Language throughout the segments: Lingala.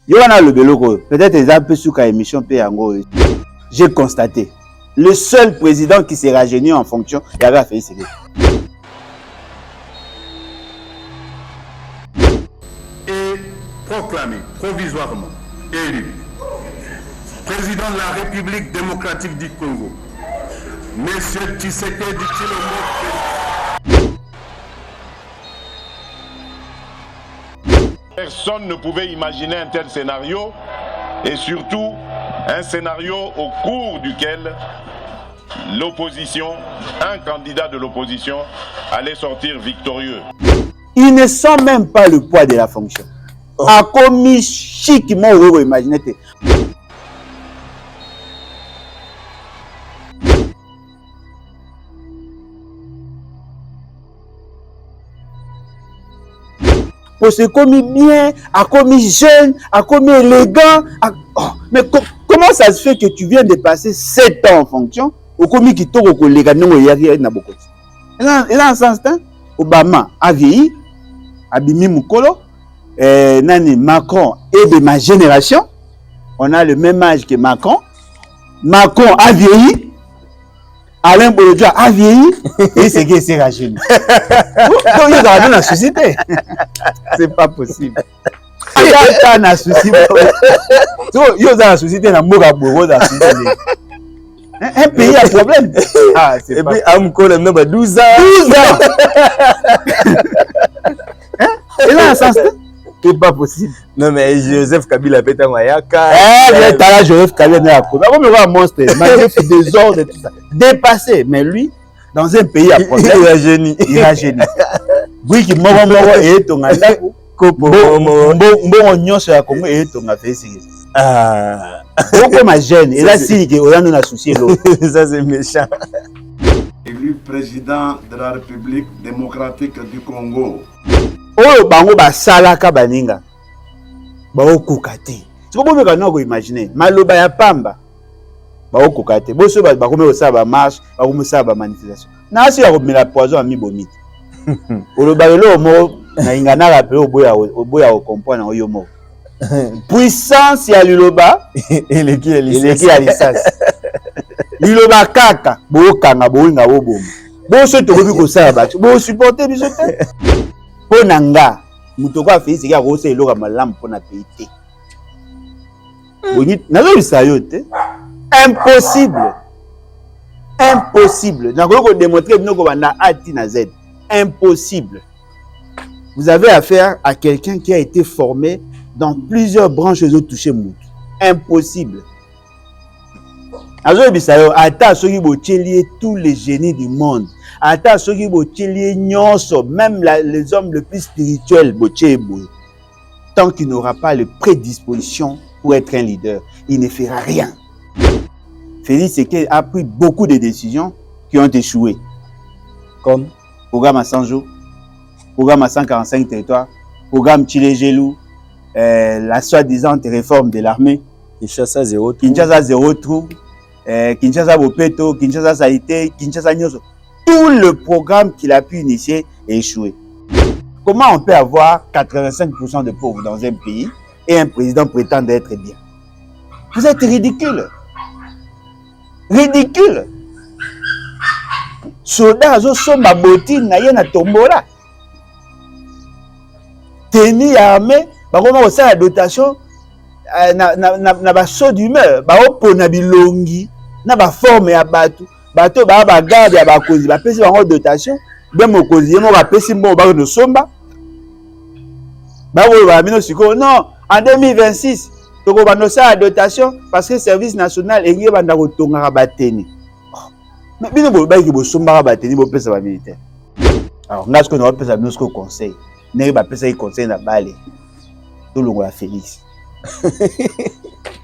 Yoana le beloko, peut-être les un peu sous la émission Yango. J'ai constaté, le seul président qui s'est rajeuni en fonction, il avait fait ce et proclamé provisoirement élu président de la République démocratique du Congo, Monsieur Tshisekedi Tshilombo. Personne ne pouvait imaginer un tel scénario, et surtout un scénario au cours duquel l'opposition, un candidat de l'opposition, allait sortir victorieux. Il ne sent même pas le poids de la fonction. A commis chiquement, vous imaginez. Pour se commis bien, a commis jeune, a commis élégant. Mais comment ça se fait que tu viens de passer 7 ans en fonction au commis qui tourne au collègue non il y a na beaucoup. Et là en sens temps Obama a vieilli, Abimi Mukolo, Nani Macron est de ma génération. On a le même âge que Macron. Macron a vieilli. Alain Bolodja a vieilli et c'est qui s'est rajeuni. Donc, il y a dans la société. C'est pas possible. Il y a dans la société. Il y a dans la société. Un pays a problème. Ah, et puis, Amko, le nombre 12 ans. 12 ans. Et là, ça c'est pas possible. Non, mais Joseph Kabila pète un Mayaka. Eh, bien, Joseph Kabila n'est pas comme on voit un monstre, malgré ses désordres et tout ça. Dépassé, mais lui, dans un pays à problème, il a génie. Il a génie. Oui, qui m'a et ton andako. Bon, on sur la Congo et ton a fait ici. Ah. Beaucoup ma gêne. Et là, si, on a un souci l'autre. Ça, c'est méchant. Élu président de la République démocratique du Congo. Oh, bango ba salaka baninga. Ba okukate. Tu peux pas nous imaginer. Maloba ya pamba. Ba okukate. Boso ba comme ça ba marche, ba comme ça ba manifestation. Na si ya komela poison ami bomite. Oloba lo mo na ingana la pe oboya o comprendre oyo mo. Puissance ya liloba eleki ya licence. Liloba kaka bo kanga bo nga bo bom. Boso to ko sala ba. Bo supporter biso te. Ponanga mutoko a fait ce qu'il a rosé l'eau comme lampe pour na payer. Bonit na zo sayote. Impossible. Impossible. Na ko démontrer bino ko banda ati na Z. Impossible. Vous avez affaire à quelqu'un qui a été formé dans plusieurs branches de toucher mout. Impossible. Azo bisayo ata soki botielier tous les génies du monde. Ata soki botielier nyonso, même les hommes les plus spirituels botiebo. Tant qu'il n'aura pas les prédispositions pour être un leader, il ne fera rien. Félix Tshisekedi a pris beaucoup de décisions qui ont échoué. Comme programme à 100 jours, programme à 145 territoires, programme Tchilegelou, la soi-disant réforme de l'armée. Kinshasa 0 trou. Kinshasa 0 trou. Kinshasa Bopeto, Kinshasa Saïté, Kinshasa Nyoso. Tout le programme qu'il a pu initier est échoué. Comment on peut avoir 85% de pauvres dans un pays et un président prétend être bien? Vous êtes ridicule. Ridicule. Soda zo somba botine na ye na tombola. Teni armée, ba koma ko sa dotation na ba saut d'humeur, ba opona bilongi, na ba forme ya batu. Bato ba garde ya bakozi ba pesi bango dotation, bien mokozi ye mo ba pesi mbo ba no somba. Ba wo ba mino siko non, en 2026, toko ba no sa dotation parce que service national engi banda ko tonga ba teni. Mais bino bo ba ki bo somba ba teni bo pesa ba militaire. Alors ngasko no pesa bino sko conseil. Ne ba pesa conseil na bale. Tout le monde Félix.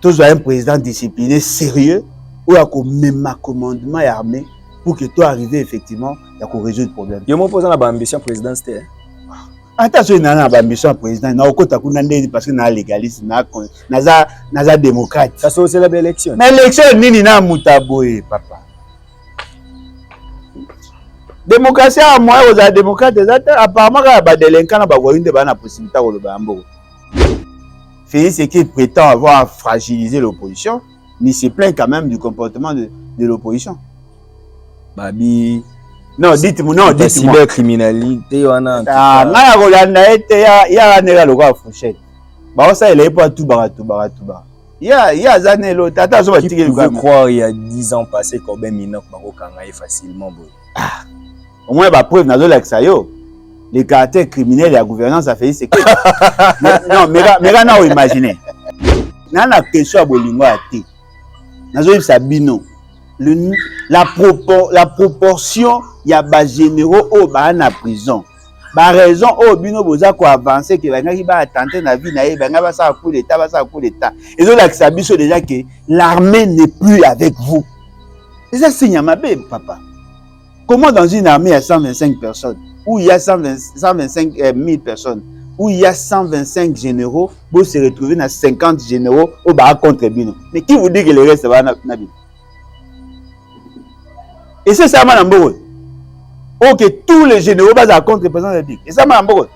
Tous un président discipliné sérieux ou à même commandement et armée pour que toi arrives effectivement à résoudre le problème. Je me pose la ambition présidentielle. Attention, il y a une ambition président. Parce que na légaliste, na démocrate. Ça c'est la belle élection. Mais l'élection nini na mutaboye papa. Démocratie à moi aux démocrates apparemment ba délinquants na ba voyinde ba na possibilité ko ba mbo. Félix Tshisekedi prétend avoir fragilisé l'opposition, mais il se plaint quand même du comportement de l'opposition. Babi. Non, dites-moi, non, dites-moi. Cybercriminalité, on a. Ah, nana Rolanda était ya nera loka fourchette. Bah ça il est pas tout baratou. Ya zanelo tata so Qui pouvait croire il y a 10 ans passés qu'on ben minok bako kangaye facilement boy. Ah. Au moins ba preuve nazo like ça yo. Les caractères criminels et la gouvernance a fait c'est que non mais là na imaginer. Nana question à bolingo até. Nazo sabino. La proportion il y a ba généraux au ba na prison. Ba raison au bino boza ko avancer que banga ki ba tenter na vie na ye banga ba sa coup d'état et donc là que ça biso déjà que l'armée n'est plus avec vous. Et ça signe ma bé papa. Comment dans une armée il y a 125 personnes où il y a 125 000 personnes où il y a 125 généraux pour se retrouver dans 50 généraux au ba contre bino. Mais qui vous dit que le reste va na bino? Et c'est ça manambo. Ok, tous les généraux basent contre le président de la République. Et ça m'a embrouillé.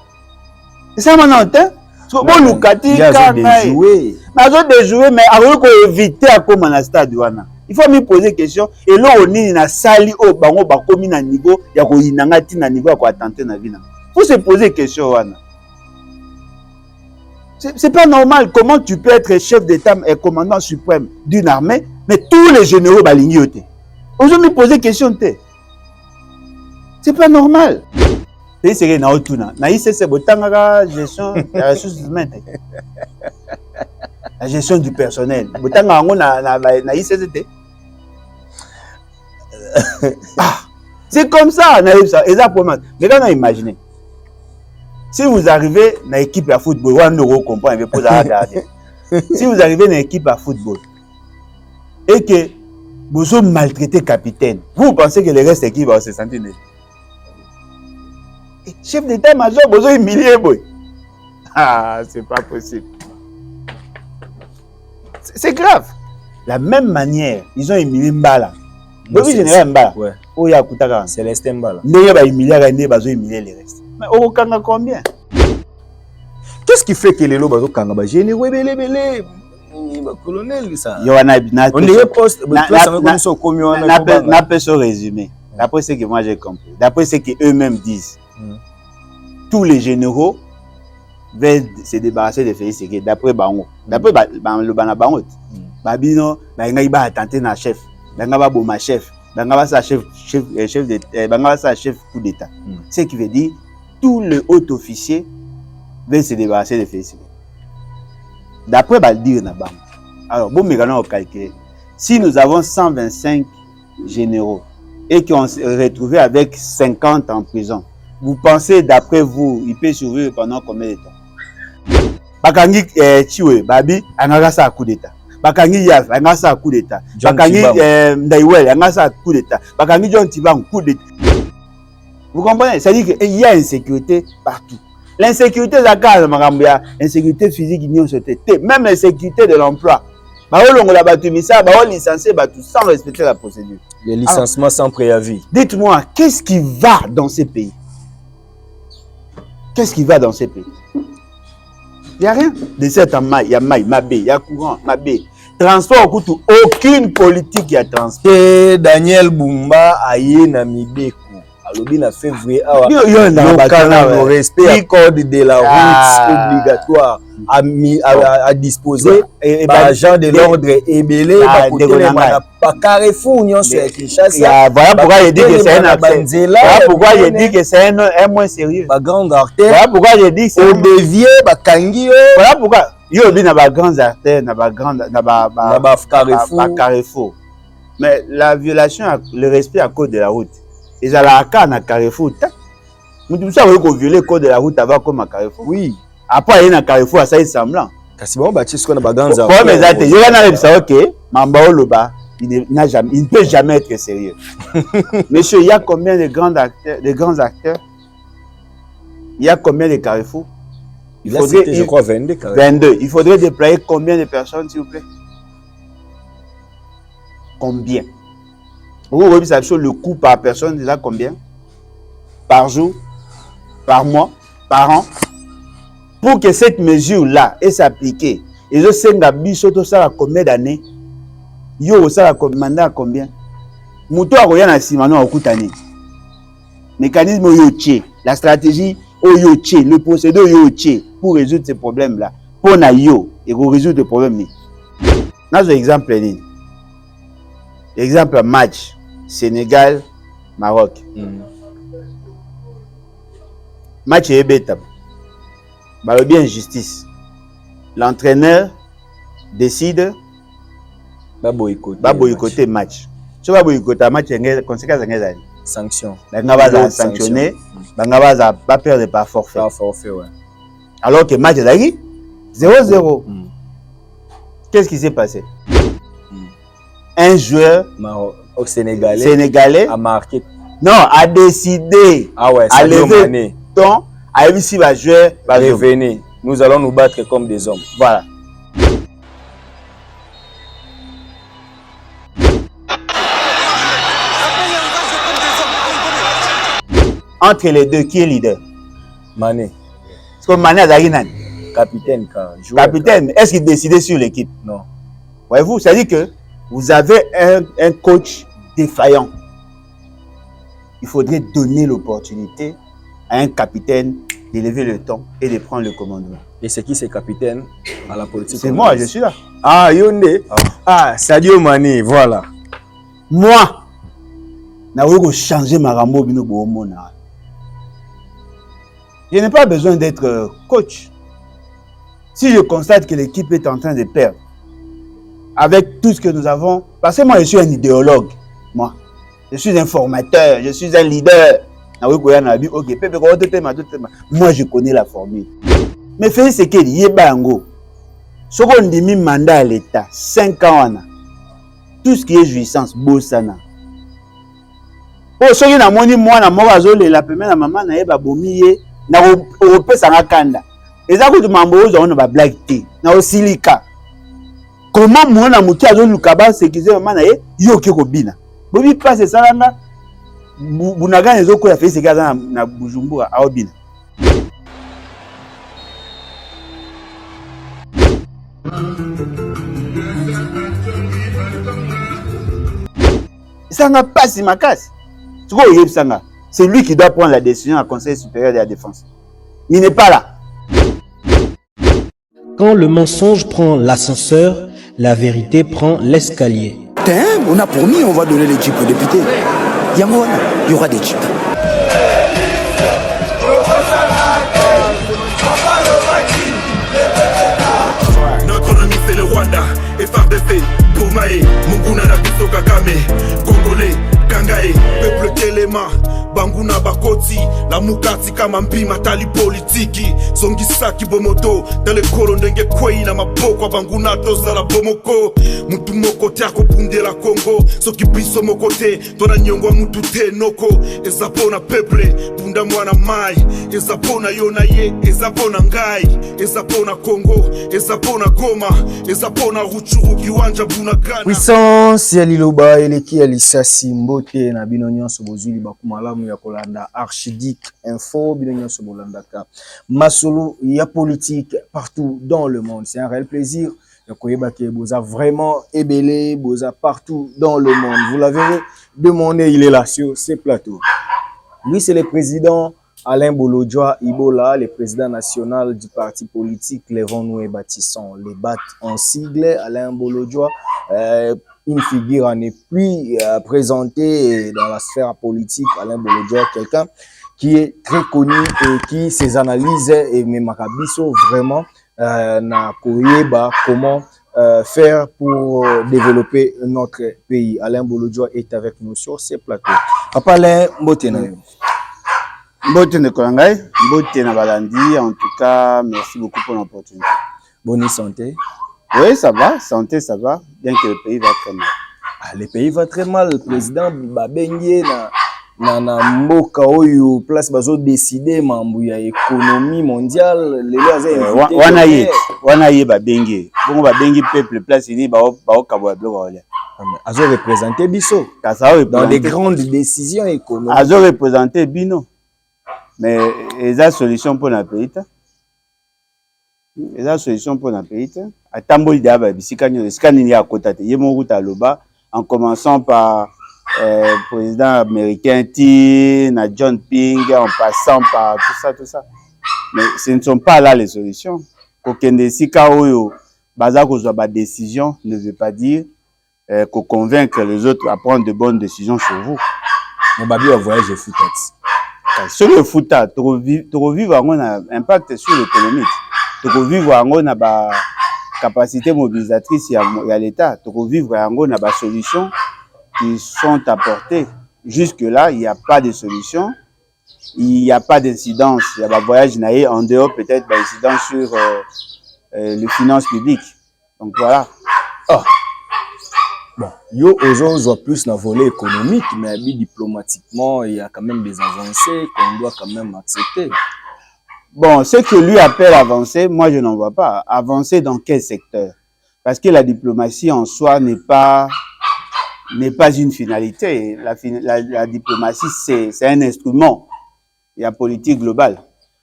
Et ça m'a entendu. Bon, Lukati, il a déjoué. Mais avant qu'on évite à comme dans le stade, il faut me poser des questions. Et là, on est dans la salle où on va comme un niveau, il y a un niveau à attenter dans la vie. Il faut se poser des questions. C'est pas normal. Comment tu peux être chef d'État et commandant suprême d'une armée, mais tous les généraux sont lignés. Aujourd'hui, me poser des questions. C'est pas normal. C'est ce que nous avons. La gestion des ressources humaines. La gestion du personnel. C'est comme ça. Mais quand on imagine, si vous arrivez dans l'équipe de football, on ne comprend pas. Si vous arrivez dans l'équipe de football et que vous avez maltraité capitaine, vous pensez que le reste de l'équipe va se sentir mieux? Chef d'état-major, vous avez humilié, boy. Ah, c'est pas possible. C'est grave. La même manière, ils ont humilié Mbala. Oui, général Mbala. Ouais. Oh, ya Koutaka. Célestin Mbala. Ils ont humilié les restes. Mais au Kanga combien? Qu'est-ce qui fait que les lots bazo Kanga ba généraux belé colonel ça. On dirait poste n'a pas ce résumé. D'après ce que moi j'ai compris, d'après ce qu'eux-mêmes disent, tous les généraux veulent se débarrasser de Félix Tshisekedi. D'après Bango, d'après le Banabangot, Babino, il va attenter na chef, il va bomber chef, il va sa chef coup d'état. Ce qui veut dire tous les hauts officiers veulent se débarrasser de Félix Tshisekedi. D'après Baldir na Bango. Alors bon, mais on calculer. Si nous avons 125 généraux et qui ont retrouvé avec 50 en prison, vous pensez, d'après vous, il peut survivre pendant combien de temps? Bakangi Chiwe, Babi, Angasa a coup d'état. Bakangi Yaf, Angasa a coup d'état. Bakangi Ndaiwel, Angasa a coup d'état. Bakangi John Tibang, coup d'état. Vous comprenez? C'est-à-dire qu'il y a insécurité partout. L'insécurité, l'insécurité physique, même l'insécurité de l'emploi. Sans respecter la procédure. Les licenciements sans préavis. Dites-moi, qu'est-ce qui va dans ces pays? Qu'est-ce qui va dans ces pays? Il n'y a rien. De cette maille, il y a maille, il y a courant, transport, aucune politique, il y a transport. Et Daniel Bumba a yé Namibeko. Alobi na février le respect du code de la route obligatoire à disposer par agent de l'ordre et belé par Carrefour Union c'est Kinshasa. Voilà pourquoi il dit que c'est un accès. Voilà pourquoi il dit que c'est un moins sérieux. Ba grande artère. Voilà pourquoi il dit que c'est au dévier ba kangi. Voilà pourquoi yo bi na ba grandes artères na ba grande na ba Carrefour. Mais la violation le respect à code de la route. Ils ont la carte à Carrefour. Vous savez qu'on viole le code de la route avant comme à Carrefour. Oui. Après, il y a un Carrefour, ça est semblant. Bon, bah, tu sais qu'on a bagans. Pour mes amis, il y a un ça, ok. Mamba Oloba, il ne peut jamais être sérieux. Monsieur, il y a combien de grands acteurs? Il y a combien de Carrefour? Il faudrait, je crois, 22 Carrefour. 22. Il faudrait déployer combien de personnes, s'il vous plaît? Combien? Vous voyez le coût par personne, déjà combien? Par jour, par mois, par an? Pour que cette mesure-là ait s'appliquer, Et je sais que ça a combien d'années? Yo, ça a mandat combien? Mouto a rien à Simano à Koutani. Mécanisme Yoche, la stratégie Yoche, le procédé Yoche pour résoudre ces problèmes-là. Pour na yo, et pour résoudre le problème. Dans un exemple, exemple match Sénégal-Maroc. Match est bête. Bah, bien justice. L'entraîneur décide de boycotter le match. Si on boycotter le match, il y a des conséquences. Sanction. Il y a sanctionné, il y a pas perdre par forfait. Ouais. Alors que le match est 0-0. Qu'est-ce qui s'est passé? Un joueur sénégalais a marqué. Non, a décidé à lever le ton, a réussi à jouer. Revenez. Nous allons nous battre comme des hommes. Voilà. Entre les deux, qui est leader? Mané. Parce que Mané a Zaginan. Capitaine. Capitaine, est-ce qu'il décidait sur l'équipe? Non. Voyez-vous, ça dit que vous avez un coach défaillant. Il faudrait donner l'opportunité à un capitaine d'élever le ton et de prendre le commandement. Et c'est qui ce capitaine à la politique? C'est moi, je suis là. Ah, Yondé. Sadio Mané, voilà. Moi, je vais changer ma rambo bino boomona. Je n'ai pas besoin d'être coach. Si je constate que l'équipe est en train de perdre, avec tout ce que nous avons, parce que moi je suis un idéologue, moi, je suis un formateur, je suis un leader. Moi je connais la formule. Mais fait ce qu'il y a bango. Ce qu'on dit mi mandat à l'État, 5 ans, tout ce qui est jouissance, bossana. Oh, ce qui n'a moni moi na mort azole la première maman na eba bomiye na opesa na kanda. Eza ko tumambo zo na ba black tea na osilika. Comment moi na muki azolu kaba sekize maman na ye yo ke ko bina. Bobi passe ça na bunaga ezo ko ya fait sekaza na Bujumbura a obina. Ça n'a pas si ma casse. C'est lui qui doit prendre la décision au Conseil supérieur de la défense. Il n'est pas là. Quand le mensonge prend l'ascenseur, la vérité prend l'escalier. On a promis, on va donner les jeeps aux députés. Il y aura des jeeps. Notre ennemi c'est le Rwanda. FRDC, Boumae, Munguna Nabiso Kagame, Congolais, Kangae, peuple Telema, Banguna Bakoti, la Mukati Kamambi, Matali Politiki, Songisaki Bomoto, dans le Kolondenge Kwei, na Mapoko, Banguna Tozala Bomoko, Mutumoko Tiako Punde la Congo, Soki Biso Mokote, Tona Nyongwa Mutute Noko, Ezapona Peuple, Punda Mwana Mai, Ezapona Yonaye, Ezapona Ngai, Ezapona Congo, Ezapona Goma, Ezapona Ruchu. Puissance ya liloba eleki ya lisasi mbote na bino nyonso bozuli bakumalamu ya kolanda Archidic Info bino nyonso bolandaka masolo ya politique partout dans le monde. C'est un réel plaisir de koyeba ke boza vraiment ébélé, boza partout dans le monde. Vous l'avez demandé, il est là sur ces plateaux. Lui c'est le président Alain Bolodjoa Ibola, le président national du parti politique Lèvons-nous et Bâtissons les BAT en sigle. Alain Bolodjoa, une figure à ne plus présentée dans la sphère politique. Alain Bolodjoa, quelqu'un qui est très connu et qui ses analyses et mes makabiso vraiment na koyeba comment faire pour développer notre pays. Alain Bolodjoa est avec nous sur ces plateaux. Papa Alain Mbotena. Mbote ne Kolangai, Mbote na Balandi, en tout cas, merci beaucoup pour l'opportunité. Bonne santé. Oui, ça va, santé, ça va, bien que le pays va très mal. Ah, le pays va très mal, le président Babengue na mboka oyo place bazo décider mambu ya économie mondiale, les lois wana ye Babengue. Bon Babengue peuple place ini ba okabwa bloka olia. Azo représenter biso dans des grandes décisions économiques. Azo représenter bino. Mais il y a une solution pour le pays. Et la solution pour la pays, à Tambol Diaba, Bisikani, Scanini à côté, Yemoruta Loba, en commençant par président américain Tina, John Ping, en passant par tout ça. Mais ce ne sont pas là les solutions. Aucun des Sikaoyo, Bazako soit ma décision, ne veut pas dire qu'on convaincre les autres à prendre de bonnes décisions sur vous. Mon babi a voyagé foutage. Sur le foutage, tu revivre un impact sur l'économie. Tu revivre une capacité mobilisatrice, il y a l'État. Tu revivre une solution qui sont apportées. Jusque-là, il n'y a pas de solution. Il n'y a pas d'incidence. Il y a un voyage en dehors, peut-être d'incidence sur les finances publiques. Donc voilà. Oh. Bon, yo aujourd'hui plus dans le volet économique, mais diplomatiquement, il y a quand même des avancées qu'on doit quand même accepter. Bon, ce que lui appelle avancer, moi je n'en vois pas. Avancer dans quel secteur? Parce que la diplomatie en soi n'est pas une finalité. La diplomatie, c'est un instrument. Il y a politique globale.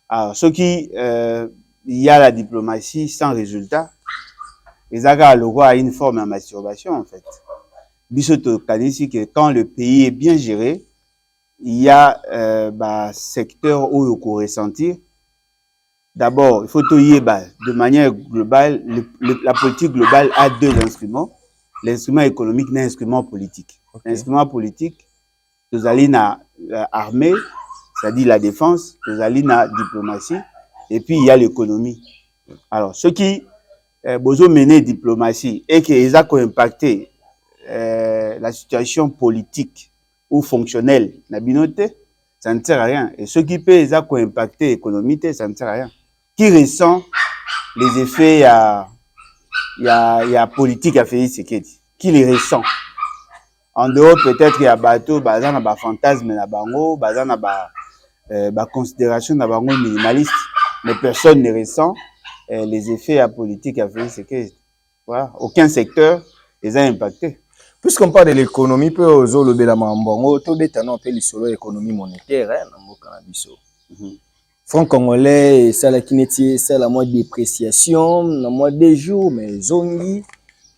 Alors, ce qui, il y a la diplomatie sans résultat, et ça, le roi a une forme de masturbation, en fait. Bissoto Kanisi, que quand le pays est bien géré, il y a secteur où il faut ressentir. D'abord, il faut de manière globale, la politique globale a deux instruments. L'instrument économique et l'instrument politique. Okay. L'instrument politique, vous allez dans l'armée, c'est-à-dire la défense, vous allez dans la diplomatie, et puis il y a l'économie. Alors, ce qui besoin mener diplomatie et qu'ils ont impacté la situation politique ou fonctionnelle na binoté, ça ne sert à rien. Et ce qui peut impacter l'économie, ça ne sert à rien. Qui ressent les effets il y a politique à faire Tshisekedi? Qui les ressent? En dehors peut-être il y a bateau, bazan na fantasme na bango, bazan na considération na bango minimaliste, mais personne ne ressent les effets à politique à faire Tshisekedi. Voilà, aucun secteur les a impactés. Puisqu'on parle de l'économie, peu aux autres le bélamambongo, tout détenant peut l'isolo l'économie monétaire, hein, dans le cannabiso. Franc congolais, ça la kinétie, ça la mois de dépréciation, la mois des jours, mais zongi.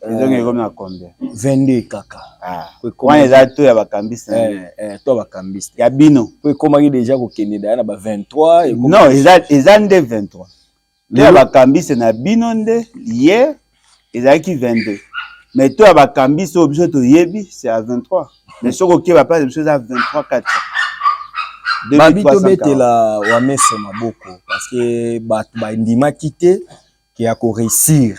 Zongi comme na combien? 22 kaka. Ah. Quand ils ont tout, il y a bakambiste. Toi bakambiste. Il y a bino. Puis comment il déjà au Canada, il y a 23. Non, ils ont des 23. Il y a bakambiste na bino nde hier, ils ont qui 22. Mais toi bakambiste au besoin de yebi, c'est à 23. Mais ce qui va pas de choses à 23 4. Babi to betela wa meso maboko parce que ba ndima quitté qui a réussir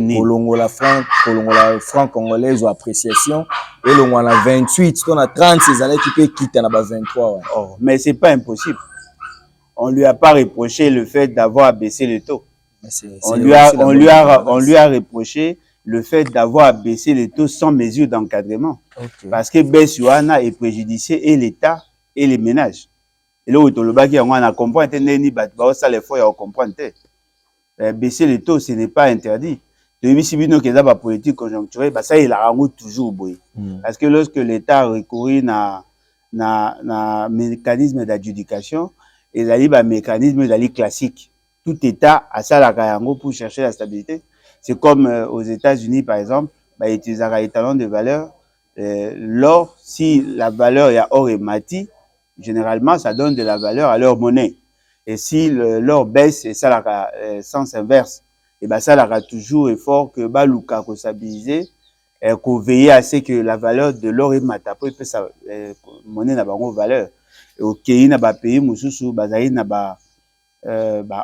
ni kolongola franc congolais ou appréciation et le on a 28 on a 30 ces années qui peut quitter na ba 23 ouais. Oh, mais c'est pas impossible. On lui a pas reproché le fait d'avoir baissé le taux. On lui a reproché le fait d'avoir baissé les taux sans mesure d'encadrement. Okay. Parce que Bessuana est préjudicié et l'État et les ménages. Et là où le baki on a compris ni ça les fois on comprend baisser les taux ce n'est pas interdit. De si bino que ça politique conjoncturelle ça il a toujours boy. Parce que lorsque l'État a recouru na mécanisme d'adjudication et la mécanisme d'ali classique. Tout État a ça la kayango pour chercher la stabilité. C'est comme aux États-Unis par exemple, ils utilisent un étalon de valeur. L'or, si la valeur est or et mati, généralement, ça donne de la valeur à leur monnaie. Et si l'or baisse, et ça la sens inverse, et ben ça la toujours effort que baluka ko stabiliser, qu'on veille à ce que la valeur de l'or et mata peut sa monnaie n'a pas de valeur. Et au pays n'a pas pays mususu bazali n'a pas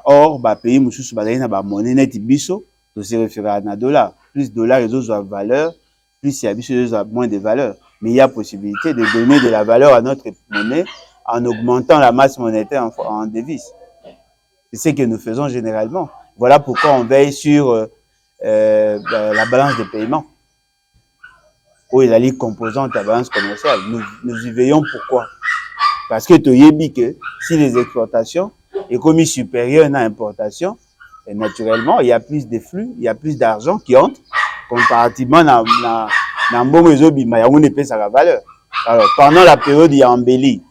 or, pays mususu bazali n'a pas monnaie net biso, to se référer à na dollar. Plus dollar les autres ont valeur, plus il y a biso les autres moins de valeur. Mais il y a possibilité de donner de la valeur à notre monnaie en augmentant la masse monétaire en devise. C'est ce que nous faisons généralement. Voilà pourquoi on veille sur la balance de paiement. Où il y a les composantes de la balance commerciale. Nous y veillons pourquoi? Parce que tu as dit que si les exportations est commis supérieures à l'importation, et naturellement, il y a plus de flux, il y a plus d'argent qui entre, comparativement à un bon réseau, il y a une épaisse à la valeur. Alors, pendant la période, il y a embelli.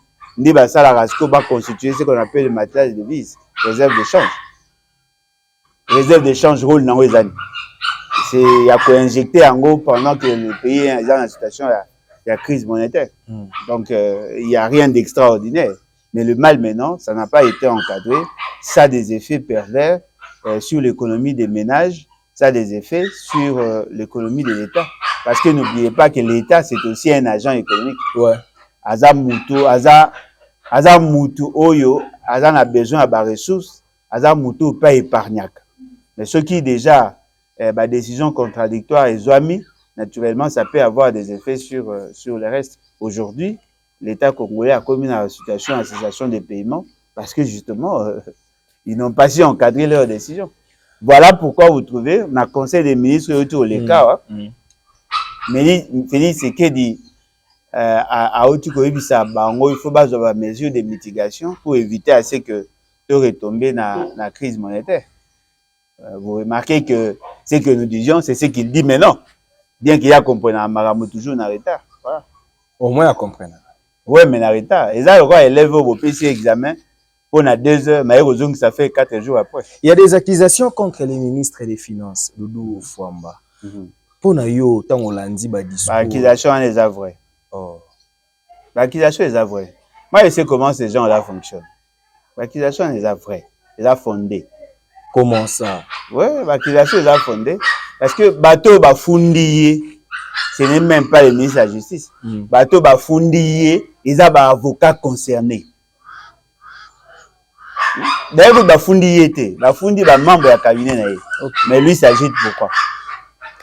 Ça va constituer ce qu'on appelle le matériel de devise, réserve de change. réserve d'échange rôle dans les années. C'est il y a quoi injecter en gros pendant que le pays est dans une situation de crise monétaire. Donc il n'y a rien d'extraordinaire. Mais le mal maintenant, ça n'a pas été encadré. Ça a des effets pervers sur l'économie des ménages, ça a des effets sur l'économie de l'État. Parce que n'oubliez pas que l'État, c'est aussi un agent économique. Ouais. Aza mutu oyo, aza na besoin de ressources, aza mutu pas épargnac. Mais ceux qui déjà décision contradictoire et zoami, naturellement, ça peut avoir des effets sur le reste. Aujourd'hui, l'État congolais a commis une situation de cessation des paiements parce que justement, ils n'ont pas su encadrer leurs décisions. Voilà pourquoi vous trouvez, dans le Conseil des ministres, autour des cas, Félix Tshisekedi a aussi il faut avoir des mesures de mitigation pour éviter à ce que de retomber dans la crise monétaire. Vous remarquez que ce que nous disions, c'est ce qu'il dit maintenant. Bien qu'il y a compris, toujours en retard. Voilà. Au moins, il comprend. Oui, mais en retard. Et ça, il élève au PC examen pour 2 heures, mais ça fait 4 jours après. Il y a des accusations contre les ministres des Finances, Doudou Fouamba. Pour yo, tant on l'a dit, discours. L'accusation est vraie. Oh. L'accusation est vraie. Moi, je sais comment ces gens-là fonctionnent. L'accusation est vraie. Elle est fondée. Comment ça? Oui, l'accusation est fondée. Parce que bateau bafundi, ce n'est même pas le ministre de la Justice. Bateau bafundi, ils ont des avocats concernés. D'ailleurs, bafundi était. Bafundi est membre de la cabinet. Mais lui s'agite pourquoi?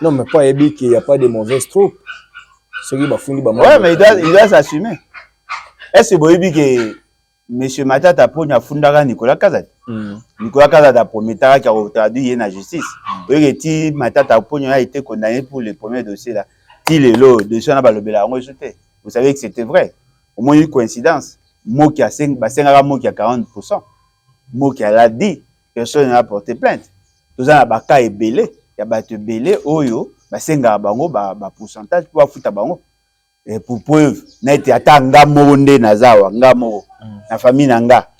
Non, mais pas qu'il n'y a pas de mauvaises troupes. Oui, mais il doit s'assumer. Est-ce que M. Matata pour Nicolas Kazat? Nicolas Kazat a promis qu'il a traduit la justice. Si Matata a été condamné pour le premier dossier, là, vous savez que c'était vrai. Au moins une coïncidence. Moi qui a 40%. Moi qui a dit, personne n'a porté plainte. Tout ça, il y a belé. Il y a belé, oyo, basenga bango, pourcentage pour foutre bango. Et pour preuve, na été ata nga moronde nazawa, nga moro, na famille nanga.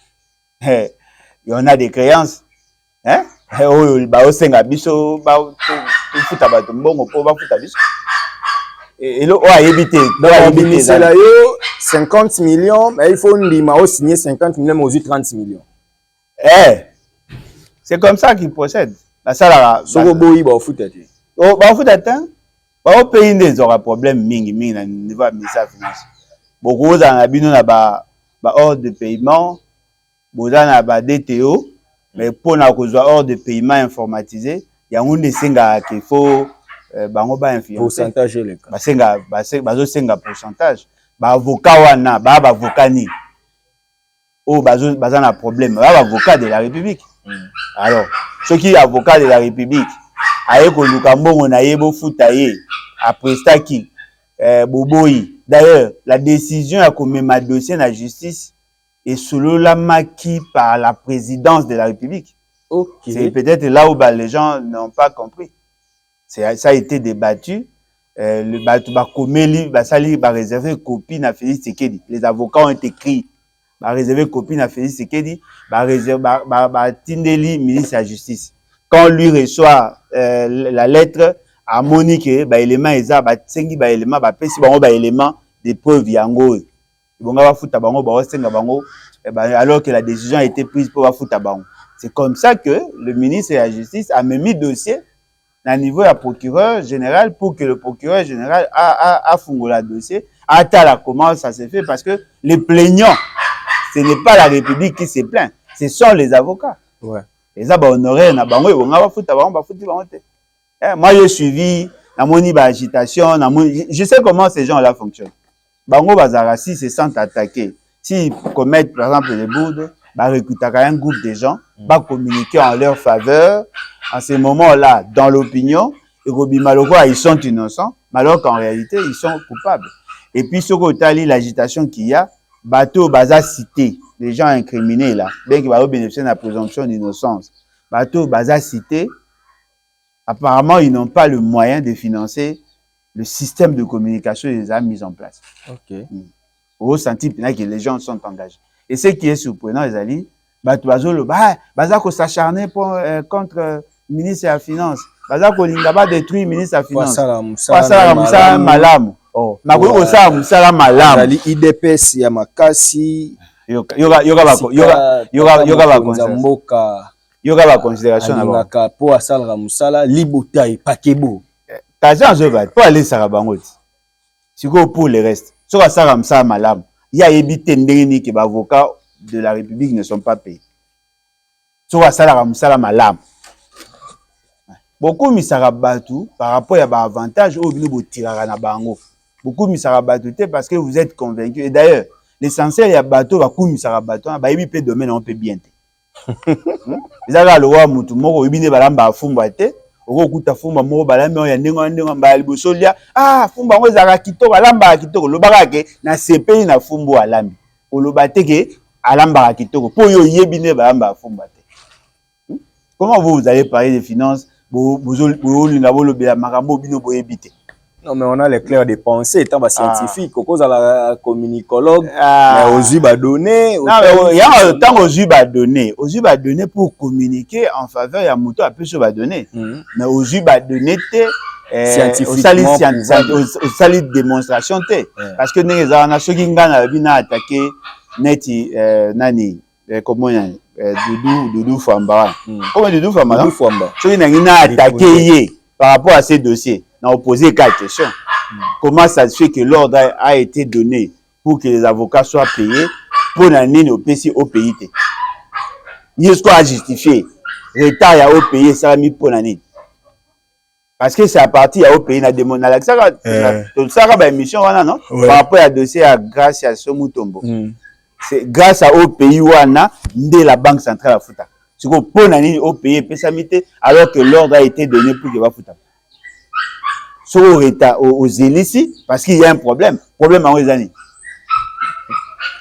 Il y en a des créances. Hein? Oyo, senga biso, foutre bato mbongo, pour foutre biso. Et là, on a évité. Donc, c'est là, 50 millions, mais il faut signer 50 millions, mais aussi 30 millions. C'est comme ça qu'ils procèdent. Ça, au pays, ils auront problème mingi na niveau de ministère finance. Beaucoup d'en hors de paiement, beaucoup d'en DTO, mais pour na hors de paiement informatisé, il y a un des qu'il faut pourcentage pourcentage. Avocat wana, avocat ni. Oh, bazan a problème. Avocat de la République. Alors, ceux qui sont avocats de la République, après ça qui d'ailleurs la décision à commettre ma dossier à la justice est selon la maquis par la présidence de la République. Okay. C'est peut-être là où les gens n'ont pas compris. Ça a été débattu. Le réservé copie à Félix Tshisekedi. Les avocats ont écrit réservé copie à Félix Tshisekedi, Tindeli ministre de la Justice. Quand lui reçoit la lettre à Monique, élément élément de preuve yango. Alors que la décision a été prise pour foutre bango. C'est comme ça que le ministre de la Justice a mis dossier à niveau de la procureur général pour que le procureur général a fondé le dossier. Attends comment ça s'est fait parce que les plaignants, ce n'est pas la République qui se plaint, ce sont les avocats. Ouais. Et ça, honoré, moi, j'ai suivi la agitation. Je sais comment ces gens-là fonctionnent. Si se sentent attaqués, s'ils commettent par exemple les bourdes, recruter un groupe de gens, communiquer en leur faveur. En ce moment-là, dans l'opinion, ils sont innocents, alors qu'en réalité, ils sont coupables. Et puis, sur l'agitation qu'il y a, bateau baza cité, les gens incriminés là, bien qu'ils vont bénéficier de la présomption d'innocence. Bateau baza cité, apparemment, ils n'ont pas le moyen de financer le système de communication qu'ils ont mis en place. Ok. Au senti que les gens sont engagés. Et ce qui est surprenant, les alliés, bateau baza ko s'acharner contre ministre ya finance baza kolinga ba détruire ministre ya finance pasala musala malamu makoki kosala musala malamu ali IDPS ya makasi yoka ba considération na ba po asala musala libota epakebo taza nzoba po alesaka bango ti siko pour le reste so asala musala malamu ya yebite ndenge ni ke ba avocat de la République ne sont pas payés so asala musala malamu beaucoup misaka batu par rapport à ba avantage au bino botiraka na bango beaucoup misaka batu te parce que vous êtes convaincus et d'ailleurs l'essentiel ya bato ba kumisaka bato ba yebi pe domaine on peut bien te ezaka lo wa mutu moko yebine balamba afumba te okokuta fumba moko balamba ya ndenge mbala liboso lia fumba ngo ezaka kitoko alamba kitoko lobaka ke na sepeli na fumbu alambi oloba te ke alamba kitoko po yo yebine balamba afumba te. Comment vous allez parler des finances non, mais on a les clairs de pensée, étant scientifique, cause à la communicologue, aux yeux à donner. Il y a autant aux yeux à donner pour communiquer en faveur de la moto à plus de donner. Mais aux yeux à donner, au salit démonstration, parce que nous avons ceux qui ont attaqué Neti Nani, comment Doudou Famba. Comment Doudou Famba? Ceux qui ont attaqué par rapport à ces dossiers. On a posé 4 questions. Comment ça se fait que l'ordre a été donné pour que les avocats soient payés pour l'année au PC au pays? Est-ce qu'on a justifié retard au pays ça a mis pour l'année? Parce que c'est à partir au pays, on a demandé ça va émission non par rapport à dossier à grâce à ce Mutombo. C'est grâce à au pays wana de la banque centrale à Fouta. C'est qu'on pour l'année au pays alors que l'ordre a été donné pour que va Fouta. Sur aux élites parce qu'il y a un problème en années.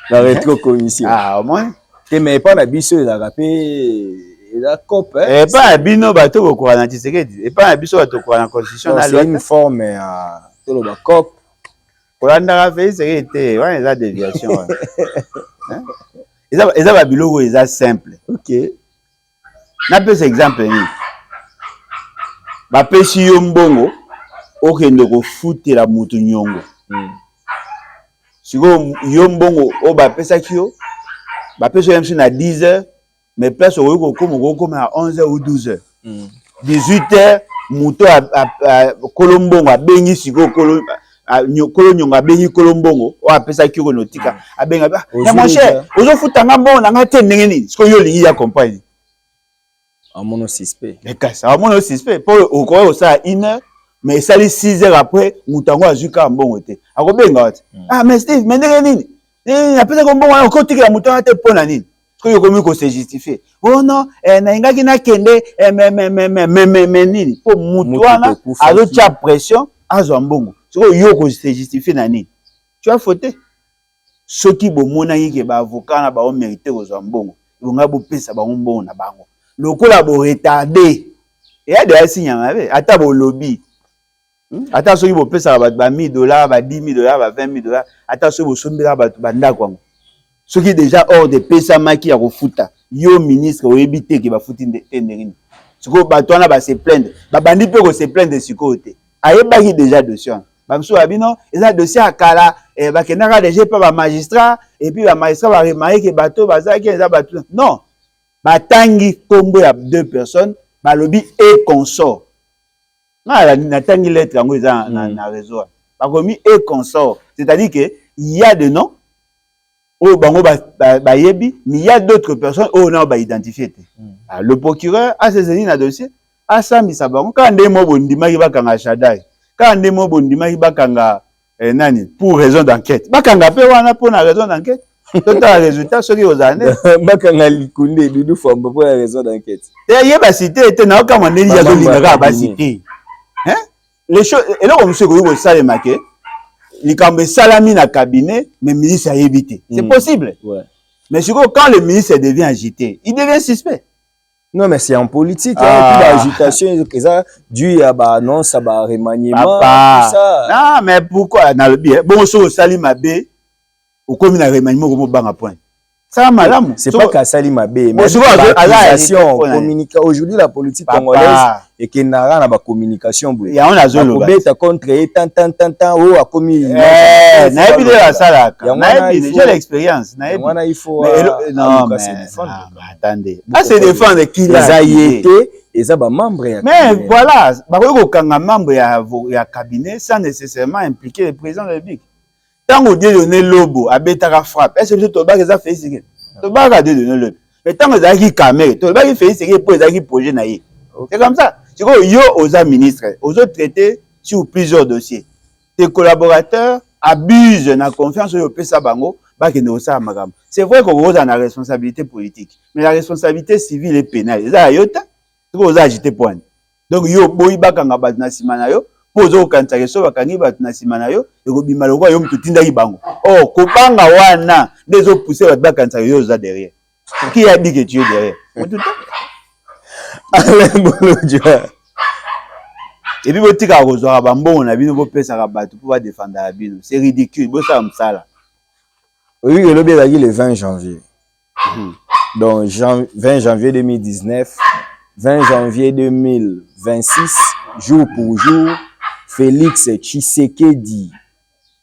La rétrocognition. Au moins. Mais pas la biso la rapé la COP. Et pas bino bateau au courant anti-sécurité. Et pas biso bateau au courant constitution. C'est une forme à tout le COP. Pour la sécurité, ouais, il y a déviation. Ils ont un bilogo, ils sont simple. Ok. Na peu exemple ni. Ba pesi yombongo. Okende ko futela mutu nyongo. Siko yombongo o ba pesa kio ba pesa yemsi na 10h mais place o ko à 11h ou 12h. 18h mutu a kolombongo abengi siko kolo nyonga bengi kolombongo o apesa kio notika abenga ba na mon cher ozo futanga mbongo na ngate ndenge ni siko yo lingi ya compagnie en mono suspect. Mais ça en mono suspect pour au ko ça 1h mais ça les 6 heures après mutango azuka mbongo te akobenga ati mais Steve mais ndenge nini apesa ko mbongo na kotiki ya mutango te pona nini ko yokomi ko se justifier oh non na ingaki na kende mais nini po mutu wana azo tia pression azo mbongo so yo ko se justifier na nini tu as fauté soki bomona yike ba avocat na ba o mériter ko zo mbongo bonga bo pesa ba mbongo na bango lokola bo retarder et de signanga be ata bo lobby. Attends, si vous payez $1000, $10,000, $20,000, attends, si vous sombez là, ce qui est déjà hors de pesa maki à refuta. Yo ministre, ou éviter qui va foutre une ténérine. Ce que Batouana va se plaindre. Babandi peut se plaindre de ce côté. Aïe, bagi déjà dossier. Bamsou Abino, ils ont dossier à Kala, et Bakenara déjà pas magistrat, et puis le magistrat va remarquer que bateau, baza, qui est là, bateau. Non. Batangi tombe à 2 personnes, balobi et consort. Natangi lettre en na réseau. Pas comme et consort. C'est-à-dire que il y a des noms au bango ba yebi, mais il y a d'autres personnes au non ba identifier. Le procureur a saisi un dossier, a sami sabango quand des mots bondima ki bakanga Shadai. Quand des mots bondima ki bakanga nani pour raison d'enquête. Bakanga pe wana pour na raison d'enquête. Total résultat ce qui aux années bakanga likunde Doudou Famba pour la raison d'enquête. Et yeba cité était na ka mandeli ya zolinga ba cité. Les choses, et là, on sait que vous savez, les cambés salami na cabinet, mais le ministre a évité. C'est possible. Ouais. Mais quand le ministre devient agité, il devient suspect. Non, mais c'est en politique, l'agitation, ça, dû à annonce, à remaniement, tout ça. Non, mais pourquoi? Bon, sur Salim Abbé, au commun à remaniement, comme au point. Ça malamu. C'est pas Kassali Mabé, mais communication. Aujourd'hui, la politique congolaise est qu'il n'a rien à la communication. Il y a un azolo. Contre oh, a commis. J'ai l'expérience. Il faut. Non, attendez. Ah, c'est défendre qui l'a été. Et ça, membre. Mais voilà, un membre ya cabinet sans nécessairement impliquer le président de la République. Tant que Dieu donne l'obo, à Betara frappe, est-ce que Toba a fait ce que Toba a donné l'obo? Mais tant que Zaki Kamé, Toba a fait ce que pour Zaki projet naïe. C'est comme ça. Tu vois, yo aux ministres, aux autres traités sur plusieurs dossiers. Tes collaborateurs abusent de la confiance au PSA Bango, c'est vrai qu'on a la responsabilité politique, mais la responsabilité civile et pénale. C'est ça, yota. Tu vois, agité point. Donc, yo, boy, bakanga batna simanayo. Pozo kantsake so bakangi batu na simana yo ekobima lokwa yo mutu tinda ibango oh kopanga wana dezo pousser batu bakantsake yo za derrière qui a dit que tu es derrière mutu Alain Bolodjoa et puis botika kozwa bambongo na bino bopesa ka batu pour défendre la bino c'est ridicule bosa msala oui le lobby le 20 janvier donc 20 janvier 2019 20 janvier 2026 jour pour jour Félix Tshisekedi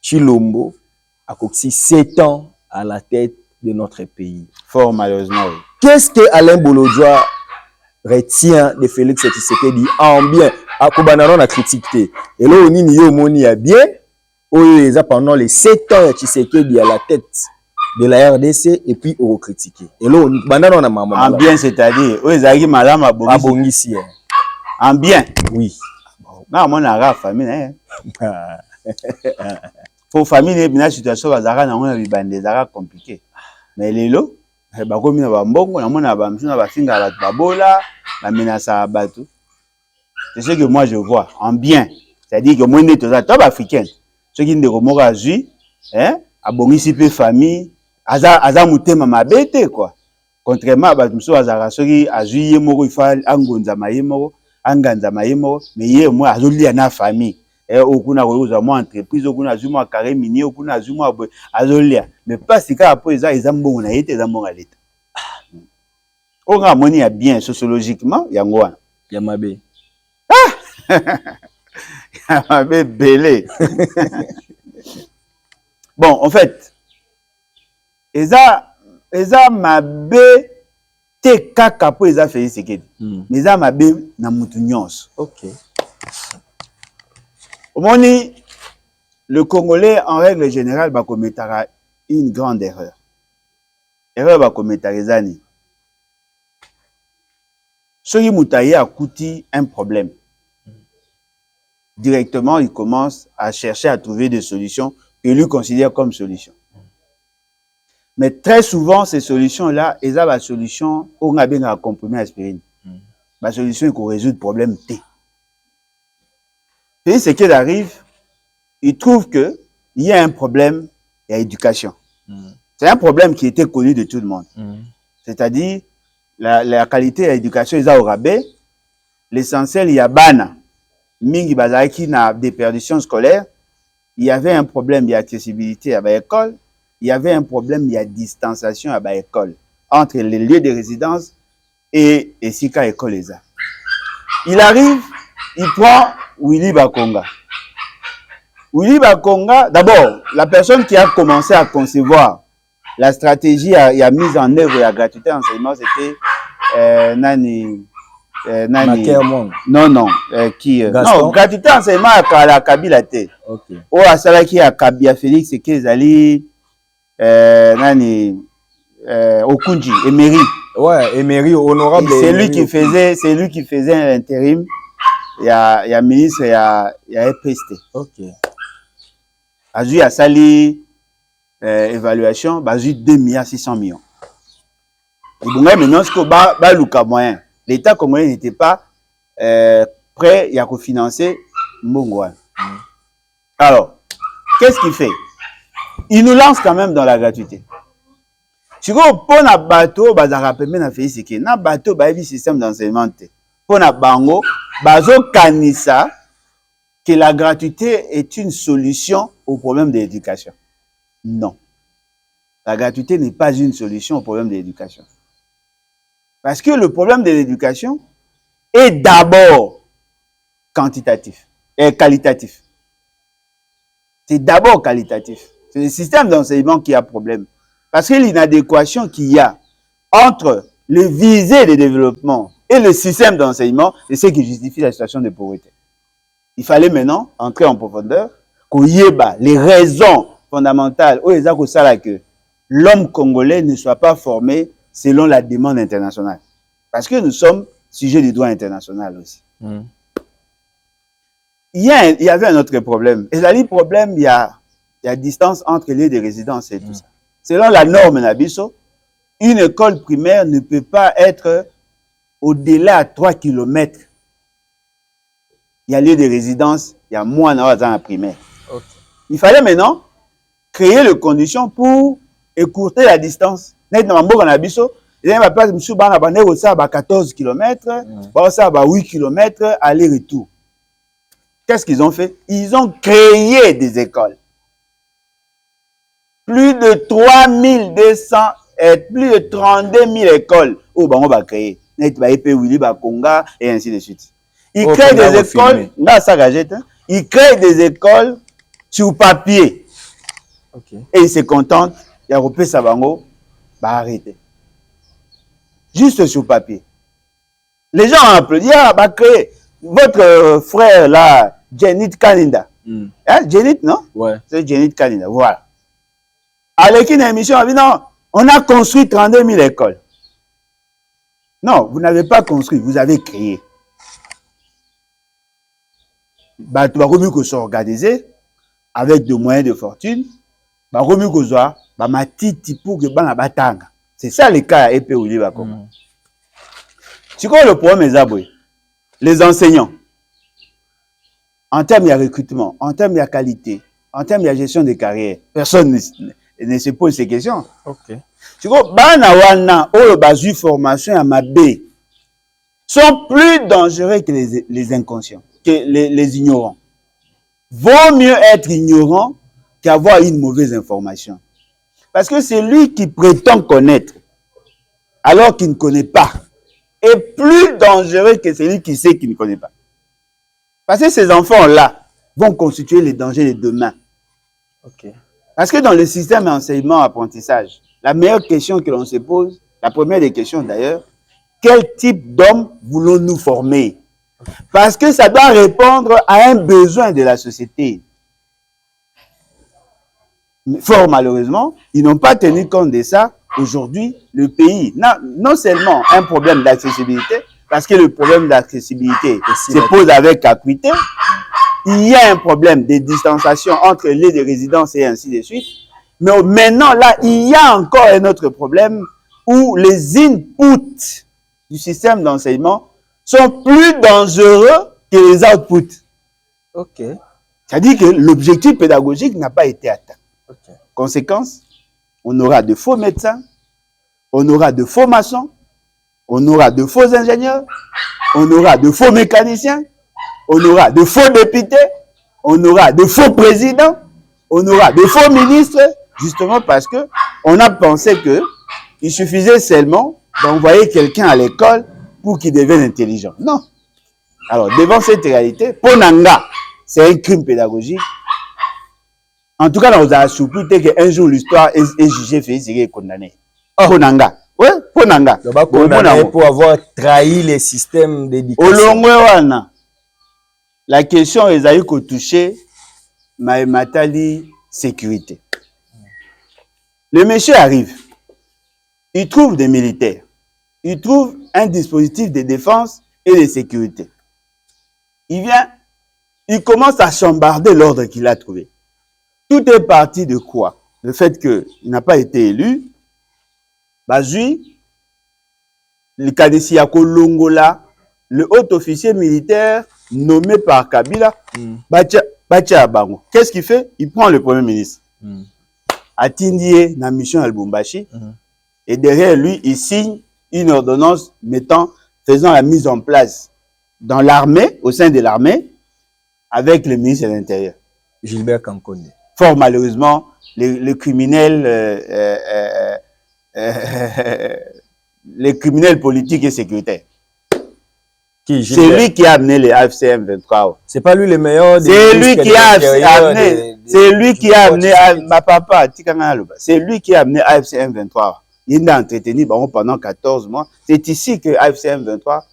Tshilombo a coxé 7 ans à la tête de notre pays. Fort malheureusement. Qu'est-ce que Alain Bolodjoa retient de Félix Tshisekedi en bien? À Kobanaro, on a critiqué. Et là, on y moni a bien. Pendant les 7 ans, Tshisekedi à la tête de la RDC et puis on a critiqué. Et là, on a maman. En bien, c'est-à-dire, oui, madame Abongissi. En bien? Oui. Non, mon ara famille hein. Pour famille bien situation bazara na on bibande zara compliqué. Mais lelo ba komi na ba mbongo na mona ba msuna ba finga ba babola la menace à bateau. C'est ce que moi je vois en bien. C'est-à-dire que moi neto za top africain. Ceux qui ndeko moko azui hein abongisi pe famille aza mutema mabete quoi. Contrairement ba msuna bazara ceux qui azui ye moko il faut angonza maye moko anganza mayemo mais ye moi azolia na famille okuna koza moi entreprise okuna zuma carré minier okuna zuma azolia mais pas si ka après ça mbongo na yete mbongo aleta on a moni a bien sociologiquement yango wana ya mabe ya mabe belé bon en fait eza mabe te kaka po eza Félix Tshisekedi mais eza mabe na mutu nyonso. OK. Omoni le Congolais en règle générale va commettre une grande erreur. Erreur va commettre ezani. Soki mutaye akuti un problème. Directement, il commence à chercher à trouver des solutions que lui considère comme solutions. Mais très souvent, ces solutions-là, elles ont la solution, on a bien un compromis aspirine. La solution est qu'on résout le problème T. Et ce qu'il arrive, il trouve qu'il y a un problème, il y a éducation. C'est un problème qui était connu de tout le monde. C'est-à-dire, la qualité de l'éducation est au rabais. L'essentiel, il y a bana. Mingi bazaki na déperdition scolaire. Il y avait un problème d'accessibilité à l'école. Il y avait un problème de distanciation à l'école entre les lieux de résidence et Sika école. Il arrive, il prend Willy Bakonga. Willy Bakonga, d'abord, la personne qui a commencé à concevoir la stratégie à mise en œuvre de la gratuité d'enseignement, c'était Nani. Non, qui non, gratuité d'enseignement à la Kabila T. OK. Oh, à cela qui a Kabila Félix, c'est qu'ils allaient Okunji, Emery. Ouais, Emery, honorable. C'est lui qui faisait l'intérim. Il y a ministre, il y a EPST. OK. Azui a sali évaluation, bazui 2,6 millions. Et bon, maintenant, ce que ba luka moyen. L'État congolais n'était pas prêt à cofinancer Mbongwa. Alors, qu'est-ce qu'il fait? Il nous lance quand même dans la gratuité. Si vous avez un bateau, vous avez un bateau, vous avez un système d'enseignement. Pour un bango, bazo kanisa que la gratuité est une solution au problème de l'éducation. Non. la gratuité n'est pas une solution au problème de l'éducation. Parce que le problème de l'éducation est d'abord quantitatif et qualitatif. C'est d'abord qualitatif. C'est le système d'enseignement qui a problème. Parce que l'inadéquation qu'il y a entre les visées de développement et le système d'enseignement, c'est ce qui justifie la situation de pauvreté. Il fallait maintenant entrer en profondeur, qu'on y ait les raisons fondamentales, que l'homme congolais ne soit pas formé selon la demande internationale. Parce que nous sommes sujets du droit international aussi. Il y avait un autre problème. Et le problème, il y a distance entre les lieux de résidence et tout ça. Selon la norme Nabiso, une école primaire ne peut pas être au-delà de 3 km. Il y a lieu de résidence, il y a moins dans la primaire. Okay. Il fallait maintenant créer les conditions pour écourter la distance. Il y a 14 km, 8 km, aller-retour. Qu'est-ce qu'ils ont fait? Ils ont créé des écoles. Plus de 3200 et plus de 32 000 écoles. Oh, on va créer. Et ainsi de suite. Ils créent des écoles. Ils créent des écoles sur papier. Okay. Et ils se contentent. Il y a repris Sabango. Arrêter. Juste sur papier. Les gens ont applaudi. Ah, créer. Votre frère là, Jenit Kaninda. Hein, Jenit, non? Ouais. C'est Jenit Kaninda. Voilà. Avec une émission, on dit non, on a construit 32 000 écoles. Non, vous n'avez pas construit, vous avez créé. Bah, tu vas remis que soit organisé avec des moyens de fortune. Bah, remis que soit, bah, ma titi pour que ban la batanga. C'est ça le cas à épée ou liba comme. Tu vois le problème est aboué. Les enseignants, en termes de recrutement, en termes de qualité, en termes de gestion des carrières, personne ne se pose ces questions. Okay. Tu vois, bana wana ou basu formation à Mabé sont plus dangereux que les inconscients, que les ignorants. Vaut mieux être ignorant qu'avoir une mauvaise information. Parce que c'est lui qui prétend connaître, alors qu'il ne connaît pas, est plus dangereux que celui qui sait qu'il ne connaît pas. Parce que ces enfants-là vont constituer les dangers de demain. Okay. Parce que dans le système d'enseignement-apprentissage, la meilleure question que l'on se pose, la première des questions d'ailleurs, quel type d'homme voulons-nous former? Parce que ça doit répondre à un besoin de la société. Mais fort malheureusement, ils n'ont pas tenu compte de ça. Aujourd'hui, le pays, non seulement un problème d'accessibilité, parce que le problème d'accessibilité se pose avec acuité, il y a un problème de distanciation entre les de résidence et ainsi de suite. Mais maintenant, là, il y a encore un autre problème où les inputs du système d'enseignement sont plus dangereux que les outputs. Ok. C'est-à-dire que l'objectif pédagogique n'a pas été atteint. Okay. Conséquence, on aura de faux médecins, on aura de faux maçons, on aura de faux ingénieurs, on aura de faux mécaniciens, on aura de faux députés, on aura de faux présidents, on aura de faux ministres, justement parce que on a pensé que il suffisait seulement d'envoyer quelqu'un à l'école pour qu'il devienne intelligent. Non. Alors, devant cette réalité, pour Nanga, c'est un crime pédagogique. En tout cas, on a soupli qu'un jour l'histoire est jugée, Félix est condamné. Pour Nanga. Oui, pour Nanga. Pour avoir trahi les systèmes d'éducation. La question est d'ailleurs qu'on touchait Maïmatali sécurité. Le monsieur arrive. Il trouve des militaires. Il trouve un dispositif de défense et de sécurité. Il vient, il commence à chambarder l'ordre qu'il a trouvé. Tout est parti de quoi? Le fait qu'il n'a pas été élu. Bazui, le Kadesiako Longola, le haut officier militaire nommé par Kabila, Batia Abango. Qu'est-ce qu'il fait? Il prend le premier ministre. Atindie na mission à Lubumbashi. Et derrière lui, il signe une ordonnance faisant la mise en place dans l'armée, au sein de l'armée, avec le ministre de l'Intérieur. Gilbert Kankonde. Fort malheureusement, les criminels les criminels politiques et sécuritaires. C'est lui qui a amené les AFC M23. C'est pas lui le meilleur. C'est lui qui a amené. C'est lui qui a amené ma papa. C'est lui qui a amené AFC M23. Il a entretenu pendant 14 mois. C'est ici que AFC M23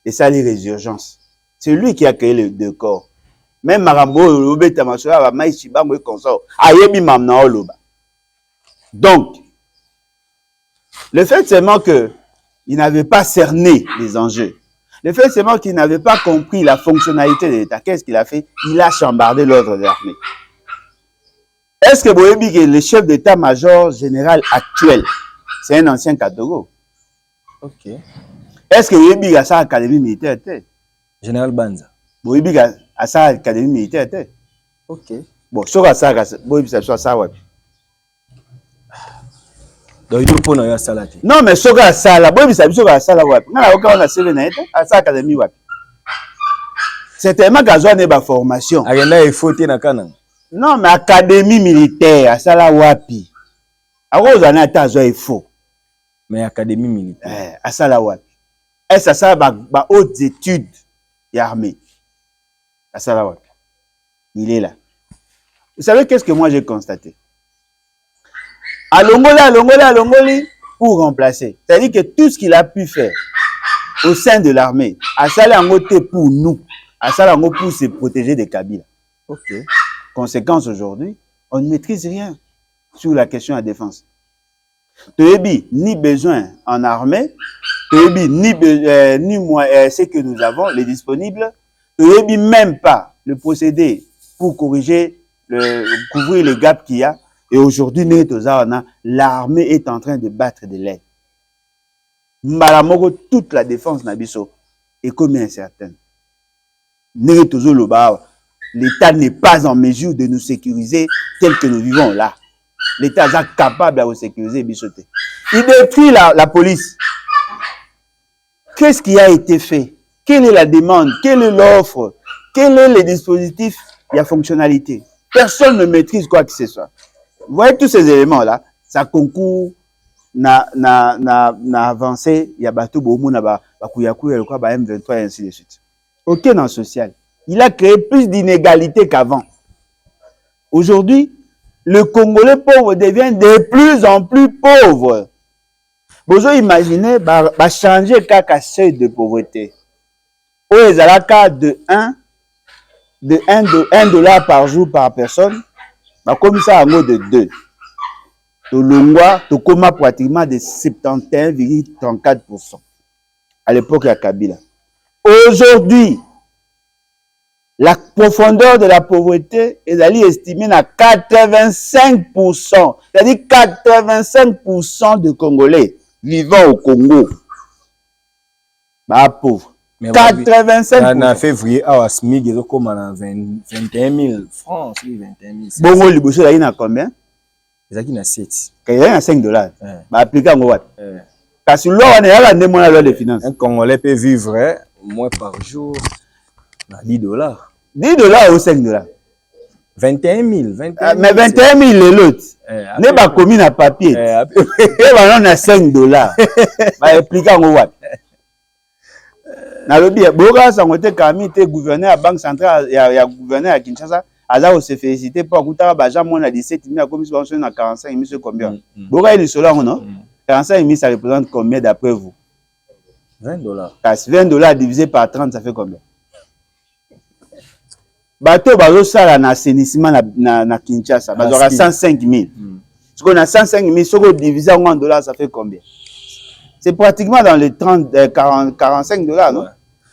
et ça les résurgences. C'est lui qui a créé les deux corps. Même Marambo, donc, le fait seulement qu'il n'avait pas cerné les enjeux. Le fait seulement qu'il n'avait pas compris la fonctionnalité de l'État. Qu'est-ce qu'il a fait? Il a chambardé l'ordre de l'armée. Est-ce que Boyebi, le chef d'état-major général actuel, c'est un ancien Katogo? Ok. Est-ce que Boyebi a sa académie militaire? Général Banza. Boyebi a sa académie militaire? Ok. Bon, sur ça, Boyebi a ça, ouais. Non, mais ce gars ça là, c'est tellement besoin de formation. Non, mais académie militaire, ça là wapi. Il faut. Mais académie militaire. Ça là wapi. Est-ce que ça va hautes études armées? Ça là wapi. Il est là. Vous savez qu'est-ce que moi j'ai constaté? Alongoli pour remplacer. C'est-à-dire que tout ce qu'il a pu faire au sein de l'armée, à Salangote pour nous, à Salangote pour se protéger des Kabila. Ok. Conséquence aujourd'hui, on ne maîtrise rien sur la question de la défense. Toyebi, ni besoin en armée, Toyebi, ni ce que nous avons, les disponibles, Toyebi même pas le procédé pour corriger, couvrir les gaps qu'il y a. Et aujourd'hui, l'armée est en train de battre de l'aile. Malamogo, toute la défense Nabiso est comme incertaine. L'État n'est pas en mesure de nous sécuriser tel que nous vivons là. L'État est capable de nous sécuriser. Il détruit la police. Qu'est-ce qui a été fait? Quelle est la demande? Quelle est l'offre? Quel est le dispositif? Il y a fonctionnalité. Personne ne maîtrise quoi que ce soit. Vous voyez tous ces éléments-là, ça concourt na avancé, il y a bateau bomu na ba kuyaku et le quoi ba M23 et ainsi de suite. Ok, dans le social. Il a créé plus d'inégalités qu'avant. Aujourd'hui, le Congolais pauvre devient de plus en plus pauvre. Vous imaginez, changer le seuil de pauvreté. Où ils ont cas de 1 $ par jour par personne. Comme ça, en mode de 2. Tolongwa, Tokoma pratiquement de 71,34%. À l'époque, il y a Kabila. Aujourd'hui, la profondeur de la pauvreté est estimée à 85%. C'est-à-dire 85% de Congolais vivant au Congo. Pauvre. 85%. En février, à SMIC, ils ont comme 21 000 francs. 21 000. Bongo, le boucher, il y a combien? Il y a 7. Il y a 5 $. Appliqué en Ouad. Parce que là, on est à la loi des finances. Un Congolais peut vivre moins par jour à 10 $. 10 $ ou 5 $? 21 000. Mais 21 000, les l'autre. N'est pas commis à papier. Et voilà, on a 5 $. Appliqué en Ouad. Na lobi boka sangote kami te gouverneur à banque centrale ya gouverneur à Kinshasa aza se féliciter pour kutaka baja mona 17 000 comme si on a 45 000 combien boka il solo non 45 000 ça représente combien d'après vous? 20 $. Parce 20 $ divisé par 30 ça fait combien? Bateau bazo sala na assainissement na Kinshasa bazora 105 000. Ce qu'on a 105 000 ce qu'on divisé en dollars ça fait combien? C'est pratiquement dans les 45 $, non?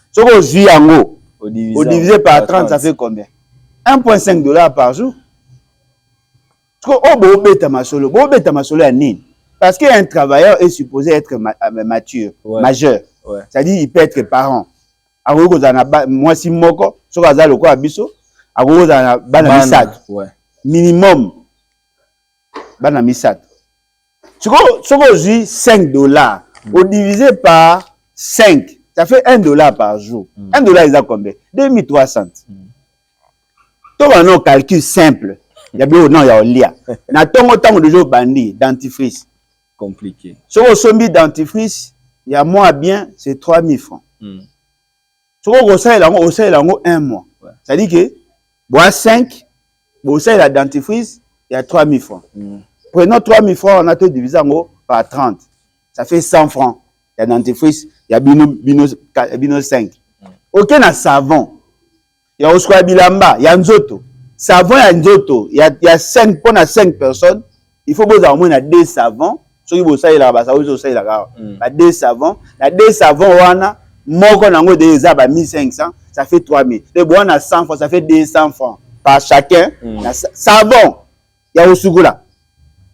Ce qu'on vit en haut, divisé par 30, ça fait combien? 1,5 $ par jour. Parce qu'un travailleur est supposé être mature, majeur. C'est-à-dire qu'il peut être parent. Moi, si moko, ce qu'on a le quoi abisso, minimum, banamisat. Ce qu'on vit 5 $. Au divisé par 5, ça fait 1 $ par jour. 1 $, il a combien? 2300. Tout un calcul simple. ya bio non ya olia na tongo de bandi dentifrice compliqué so sombi dentifrice ya moins bien c'est 3000 francs so ko ça lango 1 mois ça dit que bois 5 bon ça la dentifrice il y a 3000 francs prenons 3000 francs on a tout divisé par 30 ça fait 100 francs il y a dentifrice il y a bino 5 OK na savon il y a oskwa bilamba il y a nzoto savon ya nzoto il y a 5 pour na 5 personnes il faut besoin au moins 2 savons soki bo ça il a ba ça so ça il a ba 2 savons la 2 savons wana moko nango déjà ba 1500 ça fait 3000 le bon na 100 francs ça fait 200 francs par chacun savon ya osukula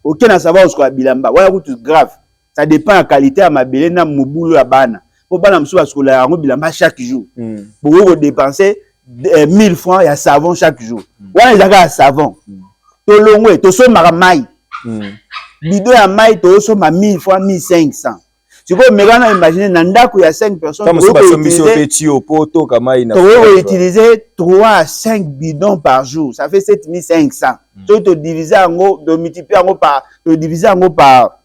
OK na savon oskwa bilamba wala kutu grave ça dépend la qualité à mabele na mobulu ya bana pour bana msuba skola yango bilamba chaque jour pour vous dépenser 1000 francs ya savon chaque jour wana ezaka savon to longwe to so maramai bidon ya mai to so ma 1000 francs 1500 tu peux me imaginer na ndako ya 5 personnes comme ça sombisio petit au poto kama ina to utiliser 3 à 5 bidons par jour ça fait 7500 tu te diviser en de multiplier en par te diviser en par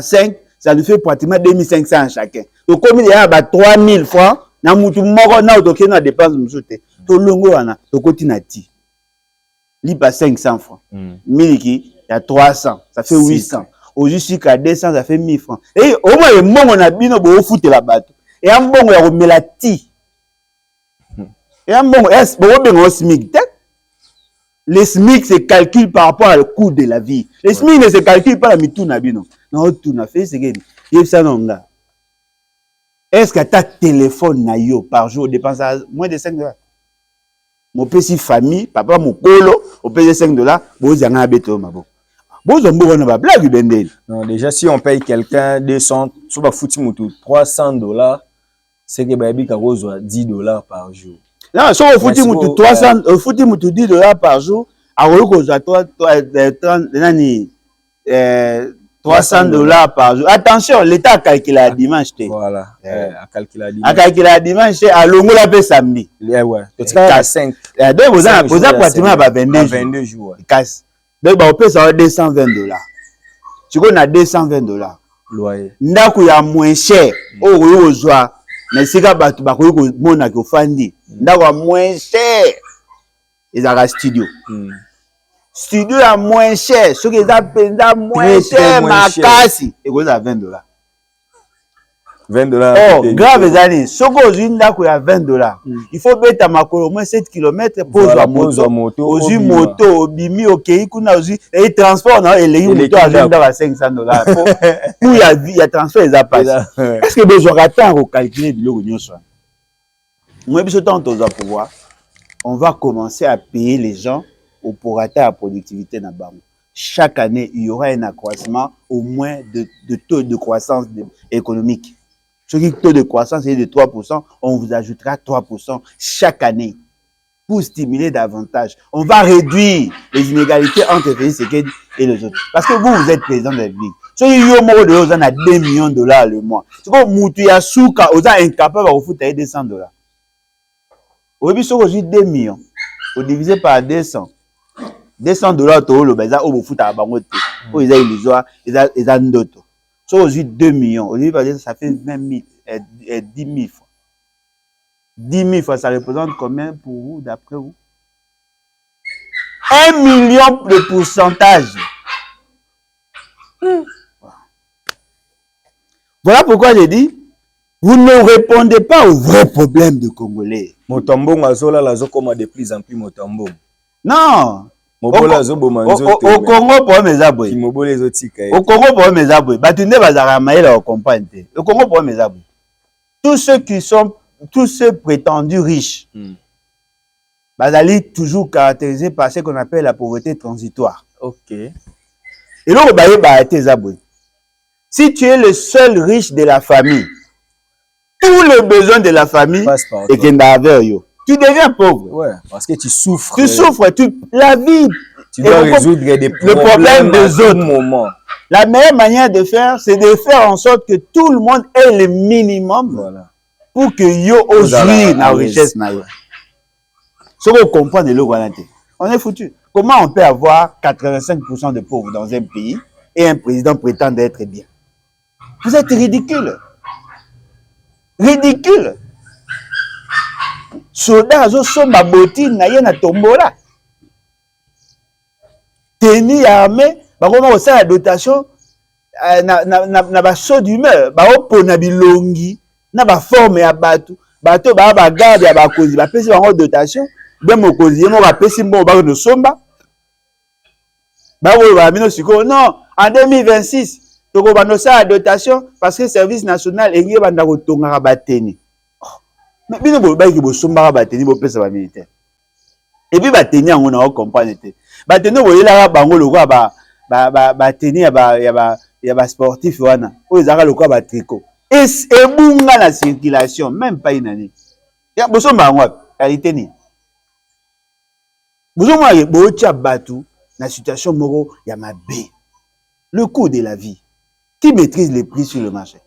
5 ça nous fait pratiquement 2500 chacun donc comme il y a 3000 francs na mutu moko na otoke na dépense musote to longo wana to kotina ti lipa 500 francs miliki ya 300 ça fait 800 aujourd'hui à 200 ça fait 1000 francs et au moins le mbongo na bino bo foutre la bateau et un mbongo ya komela ti et un mbongo est bo bengo SMIC le SMIC se calcule par rapport au coût de la vie le SMIC ne se calcule pas la mitou na bino non tout na fait c'est que yebisa nonga est-ce que ta téléphone na yo par jour dépense moins de 5 $? Mon petit famille, papa mon colo, au paye 5 $, vous avez un béton mabo. Vous avez un peu blague bendel. Non, déjà si on paye quelqu'un 200, sur ba fouti mutu 300 $, c'est que baby ka reçoit 10 $ par jour. Non, si on fouti mutu 300, fouti mutu 10 $ par jour, a reçoit 300 $ par jour. Attention, l'État a calculé à dimanche. Voilà, a calculé à dimanche. A calculé à dimanche, à l'ongo la paix samedi. Ouais, tu as 5. Donc, vous avez pratiquement 22 jours. Casse. Donc, on peut savoir 220 $. Tu connais 220 $. Loyer. Ndaku ya moins cher. Oh, oui, joie. Mais si ka batu ba ko mona ko fandi. Ndaku ya moins cher. Ils ont un studio. Studio à moins cher, ce qui est moins cher, ma casse, et vous avez 20 $. 20 $. Oh, grave les années. Ce que vous avez 20 $. Il faut mettre à ma au moins 7 km pour la moto. Aux moto, au bimi, au keikuna, et transport, et les motos à 500 $. Pour il y a transport, ils passent. Est-ce que vous aurez attendre au calculer de l'eau? Moi, je suis pouvoir. On va commencer à payer les gens au prorata à productivité na bango. Chaque année, il y aura un accroissement au moins de taux de croissance économique. Ce qui taux de croissance est de 3%, on vous ajoutera 3% chaque année pour stimuler davantage. On va réduire les inégalités entre les pays et les autres. Parce que vous êtes président de la République. Si vous avez 2 millions de $, le mois, si vous êtes incapable de vous foutre 200 $. Aujourd'hui, si vous avez 2 millions, vous divisez par 200. 200 $, to lo beza o bofuta à bango te pour ils illusoire ils ont d'autres so aujourd'hui 2 millions aujourd'hui ça fait 20 000 10 000 fois 10 000 fois ça représente combien pour vous d'après vous 1 million de pourcentage. Voilà pourquoi j'ai dit vous ne répondez pas aux vrais problèmes de Congolais. Motombo azola la zokoma de plus en plus motombo. Non. Au Congo, pour mes aboués. Au Congo, pour mes aboués. Batunde bazara maïla au compagne. Au Congo, pour mes aboués. Tous ceux prétendus riches, bazali toujours caractérisés par ce qu'on appelle la pauvreté transitoire. Ok. Et là, bah, tes aboués. Si tu es le seul riche de la famille, tous les besoins de la famille, et qu'il n'a pas yo. Tu deviens pauvre. Ouais, parce que tu souffres. Tu souffres, la vie. Tu dois résoudre des problèmes des autres moments. La meilleure manière de faire, c'est de faire en sorte que tout le monde ait le minimum pour que yo ose jouir la richesse. Ce qu'on comprend de l'eau, on est foutu. Comment on peut avoir 85% de pauvres dans un pays et un président prétend être bien? Vous êtes ridicule. Ridicule. Soda zo somba botine na ye na tombola. Teni armée, ba koma ko la dotation na ba saut d'humeur, ba opona bilongi, na ba forme ya batu, bato ba garde ya ba kozi, ba pesi ba dotation, be mokozi ye mo ba pesi mbo ba no somba. Ba wo ba mino siko non, en 2026, toko ba no la dotation parce que service national engi banda ko tonga ba teni. Mais bino bo ba ki bo somba ba teni bo pesa ba militaire. Et puis ba teni yango na o comprendre te. Ba teni bo yela bango lokwa ba teni ya ba sportif wana. O ezaka lokwa ba tricot. Et ebunga na circulation même pas une année. Ya bo somba yango qualité ni. Bo somba ye bo tia batu na situation moko ya mabe. Le coût de la vie. Qui maîtrise les prix sur le marché?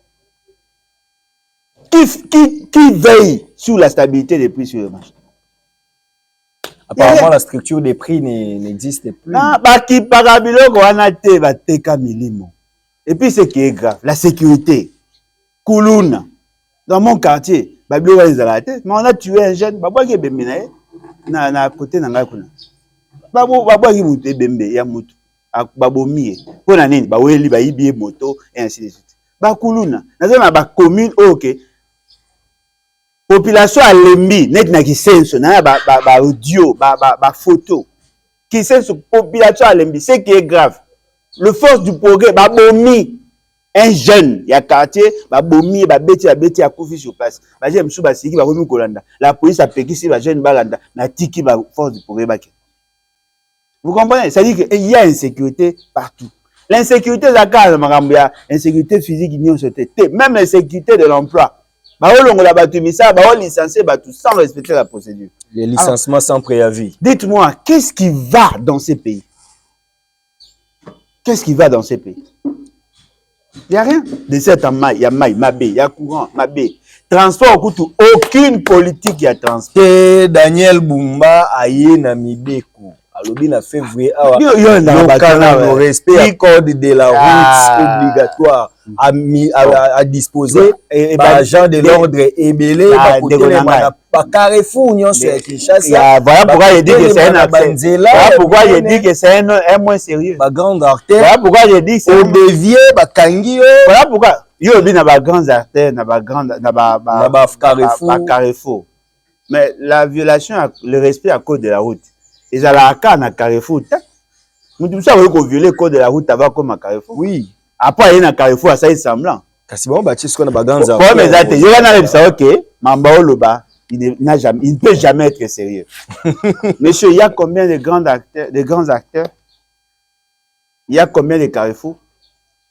Qui veille sur la stabilité des prix sur le marché? Apparemment, la structure des prix n'existe plus. Et puis, ce qui est grave, la sécurité. Koulouna. Dans mon quartier, mais on a tué un jeune. Na côté na kuna. Babo ki muté bembe ya mutu. Babomié. Pona nini ba weli ba ibie moto et ainsi de suite. Ba Koulouna. Na ba commune OK. Population à lembi net na kisenso na ba audio ba photo kisenso population à lembi c'est qui est grave le force du progrès ba bomi un jeune ya quartier ba bomi ba beti ya kufi sur place ba j'aime sou ba siki ba komi kolanda la police a pekisi ba jeune balanda na tiki ba force du progrès ba. Vous comprenez, ça dit qu'il y a insécurité partout. L'insécurité la case makambo ya insécurité physique ni on se même l'insécurité de l'emploi. Sans respecter la procédure. Les licenciements sans préavis. Dites-moi, qu'est-ce qui va dans ces pays? Qu'est-ce qui va dans ces pays? Il n'y a rien. De cette maille, il y a maille, mabé, il y a courant, mabé. Transport, aucune politique il y a transport. Daniel Bumba aye na Mibeku. Alobi na février awa. Le respect à code de la route obligatoire à disposer et agent de l'ordre ébélé par Carrefour Union Kinshasa. Voilà pourquoi il dit que c'est un accès. Voilà pourquoi il dit que c'est un moins sérieux. Ba grande artère. Voilà pourquoi il dit que c'est au dévier ba kangi. Voilà pourquoi yo bi na ba grandes artères na ba grande na ba Carrefour. Mais la violation le respect à code de la route. Ils ont la carte à Carrefour. Nous devons qu'on viole le code de la route avant comme à Carrefour. Oui. Après, il y a un Carrefour, ça est semblant. Kasi bon, bah, tu sais qu'on a bagans. Pour mes athées, il y en a qui savent que Mambao Loba, il ne peut jamais être sérieux. Monsieur, il y a combien de grands acteurs? Il y a combien de Carrefour?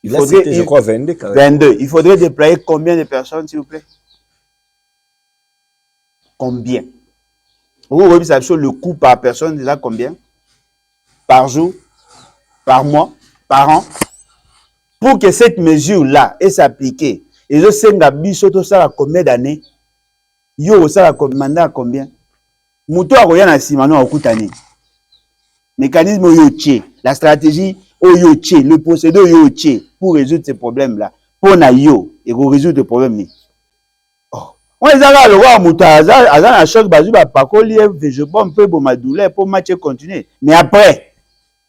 Il faudrait, je crois, 22. 22. Il faudrait déployer combien de personnes, s'il vous plaît? Combien? Vous voyez le coût par personne, déjà combien? Par jour? Par mois? Par an? Pour que cette mesure-là ait s'appliquer, et je sais que ça a combien d'années? Yo, ça a mandat combien? Mouto a rien à Simano à Koutani. Mécanisme Yoche, la stratégie Yoche, le procédé Yoche pour résoudre ces problèmes-là. Pour na yo, et pour résoudre les problèmes. On les a le roi Moutaza, à choc bazu ba pakoli je bon peu pour ma douleur pour match continuer. Mais après,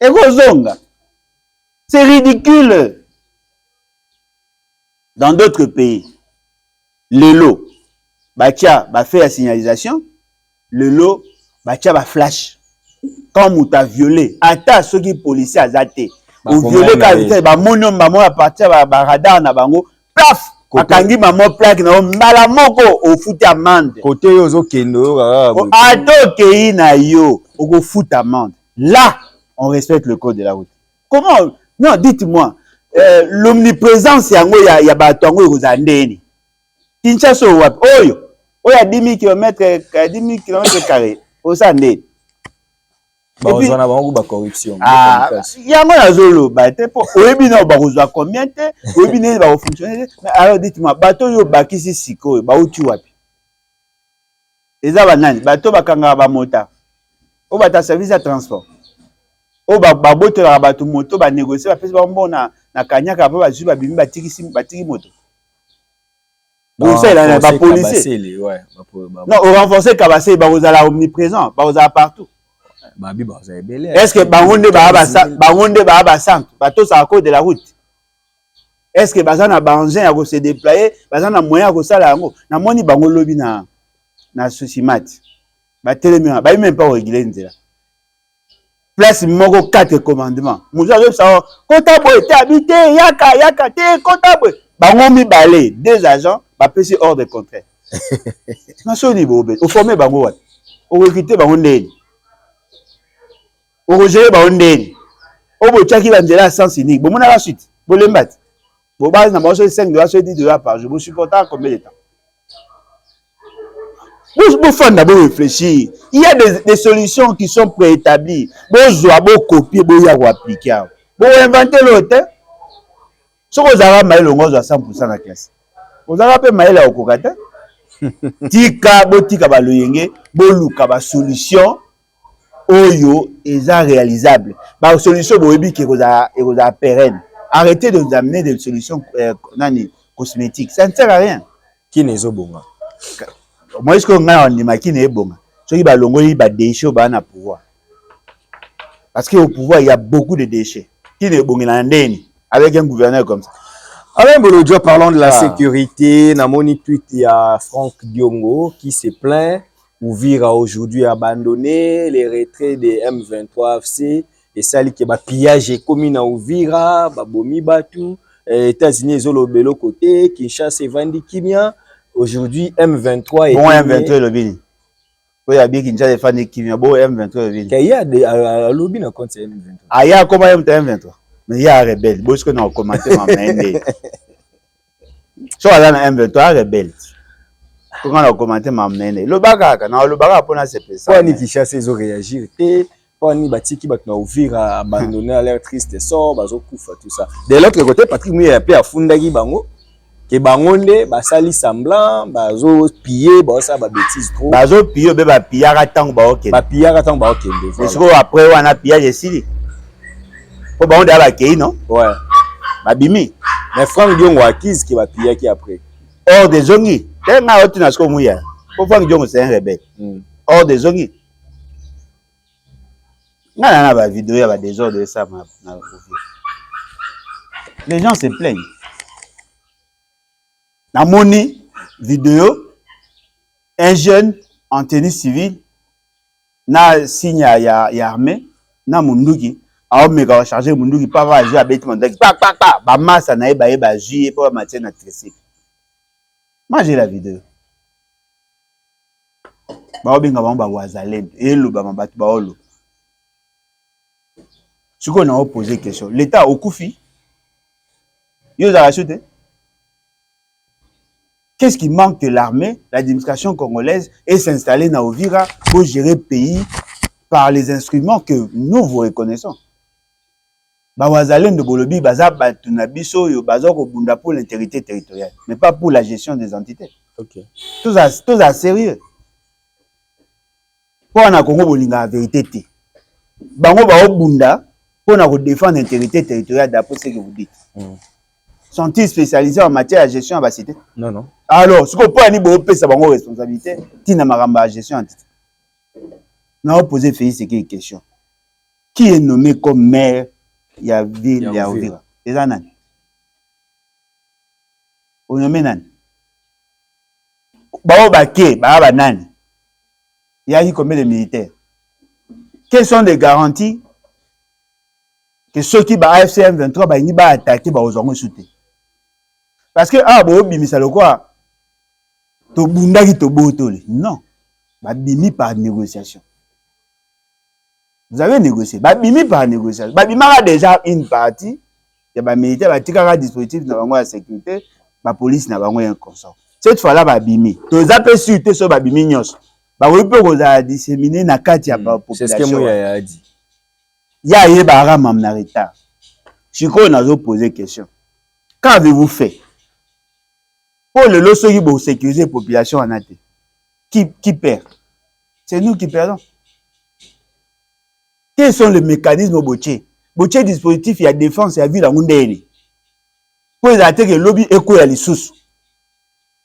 et Rozonga, c'est ridicule. Dans d'autres pays, le lot, batia ba fait la signalisation, le lot, batia ba flash. Quand Mouta violé, atta ceux qui policiers azaté, ou violé quand ba monom ba mo à partir ba radar na bango, paf. Akangi maman plaque na mbala moko au foot amende. Côté ozo kendo ato kei na yo au foot amende. Là, on respecte le code de la route. Comment? Non, dites-moi, l'omniprésence yango ya batongo kozandeni. Kinshasa wap oyo à 10 000 km, 10 000 km carrés. Au sandé. Bah, on a beaucoup de corruption. Yango na zolo bate po oyebi na ba kozwa combien te oyebi ne ba fonctionner. Alors dites-moi bato yo bakisi siko ba uti wapi? Eza banani bato bakanga ba mota o bata service à transport o ba boto la bato moto ba négocier ba pesa ba mbona na kanyaka ba bazui ba bimi batiki moto. Bon ça là ba policier. Non, au renforcer Kabasé ba ozala omniprésent, ba ozala partout. Est-ce que bangonde ba centre, bato ça à cause de la route? Est-ce que bazana ba engin ya ko se déployer, bazana moyen ko sala yango? Na moni bango lobi na Sosimat. Ba télémi ba même pas réguler nzela. Place moko 4 commandements. Moussa zo ça kota boy te habité yaka te kota boy. Bango mi balé deux agents ba pesi hors de contrat. Na so ni bobe. O former bango wat. O recruter bango ndeni. O gérer bango ndeni. O bo tchaki ba nzela sens unique. Bo mona la suite. Bo lembat. Bo base na mo so 5 dollars, 10 dollars par jour. Bo supporter combien de temps? Vous faut d'abord réfléchir. Il y a des solutions qui sont préétablies. Vous avez copier, vous avez appliquer. Vous inventez l'autre. Si vous avez maïl au moins à 100% de la classe. Vous avez pas maïl au kokata. Tika, botika baloyenge, boluka ba solution. Oyo, est réalisable. Ba solution, boebi qui vous a pérenne. Arrêtez de nous amener des solutions cosmétiques. Ça ne sert à rien. Qui n'est pas bon? Moi, est-ce qu'on a un imaki n'est bon? Ceux qui balongent, ils battent des déchets au pouvoir. Parce qu'au pouvoir, il y a beaucoup de déchets. Qui n'est bon avec un gouverneur comme ça? Alain Bolodjo, parlons de la sécurité. Namoni tweet, il y a Franck Diongo qui se plaint. Ouvir a aujourd'hui abandonné les retraits des M23 FC. Et ça, qui est pillage et commis à Ouvira, Babomi Batu, États-Unis, Zolo Belo côté, Kinshasa et Vandi Kimia. Aujourd'hui, M23 est. Bon, M23 le bini. Oui, il y a bien Kinshasa et Vandi Kimia. Bon, M23 le bini. Il y a des lobby dans compte M23. Ah, il y a comment M23? Mais il y a un rebelle. Bon, ce qu'on a commenté, ma main. Si on a un M23 rebelle. Quand on a commenté, ma main. Le bagarre, non, le bagarre pour nous, c'est ça. Pourquoi Kinshasa, ils ont réagi? Pourquoi ni Batiki va ouvrir à abandonner à l'air triste sort, bazo koufa tout ça. De l'autre côté, Patrick Mouye a appelé à Fundagi Bango. Que bangonde basali semblant bazo piller ça ba bêtise trop bazo piller be ba pillera tant ba OK ba pillera tant ba OK parce que après on a pillage ici pour bangonde ba kei non ouais ba bimi mais Franck Diongo acquise qui va piller qui après hors des zongi tenga otu na sko muya pour Franck Diongo c'est un rebelle hors des zongi na ba vidéo ya ba désordre de ça na les gens se plaignent. Na moni vidéo un jeune en tenue civile na signe ya armée na munduki a omeka charger munduki pas va jouer avec munduki pa ba massa na ba juer pour match na tressé. Moi j'ai la vidéo. Ba obenga ba wazalendo et lo ba mabatu ba olo. Ce qu'on a posé question, l'état au Koufi yo za racheté. Qu'est-ce qui manque que l'armée, l'administration congolaise, ait s'installée dans Ovira pour gérer le pays par les instruments que nous vous reconnaissons? Bawazalen de Bolobi, Baza Batunabiso, Yobazo Bunda pour l'intégrité territoriale, mais pas pour la gestion des entités. Ok. Tout ça sérieux. Pour on a Congo Bolinga la vérité. Bango Bao Bunda, pour on défendre l'intégrité territoriale d'après ce que vous dites. Sont-ils spécialisés en matière de gestion à la cité? Non, non. Alors, ce qu'on peut dire, c'est que responsabilité, qui n'a pas gestion en titre. Nous avons posé Félix une question. Qui est nommé comme maire de la ville de Yaouvira? C'est ça, Nan. On nomme Nan. Baobake, Nan. Il y a eu combien de militaires? Quelles sont les garanties que ceux qui sont AFC M23 vont attaquer aux hommes soutenus? Parce que, bimisa le quoi? To bundaki to botole. Non. Bimi par négociation. Vous avez négocié. Bimi par négociation. Bimi a déjà une partie. Il y a des militaires, il y a un dispositif de la sécurité. La police n'a pas un consort. Cette fois-là, bimi. To zappé sûreté sur bimi nyos. Oui, pour disséminer na kati ya population. C'est ce que moi a dit. Ya ye bara mamna retard. Chiko n'a pas posé question. Qu'avez-vous fait? Pour le lot qui pour sécuriser la population en athée. Qui perd? C'est nous qui perdons. Quels sont les mécanismes au boché? Boché dispositif, il y a défense, il y a ville à Mundéli. Pour les attaquer, le lobby est quoi les sous?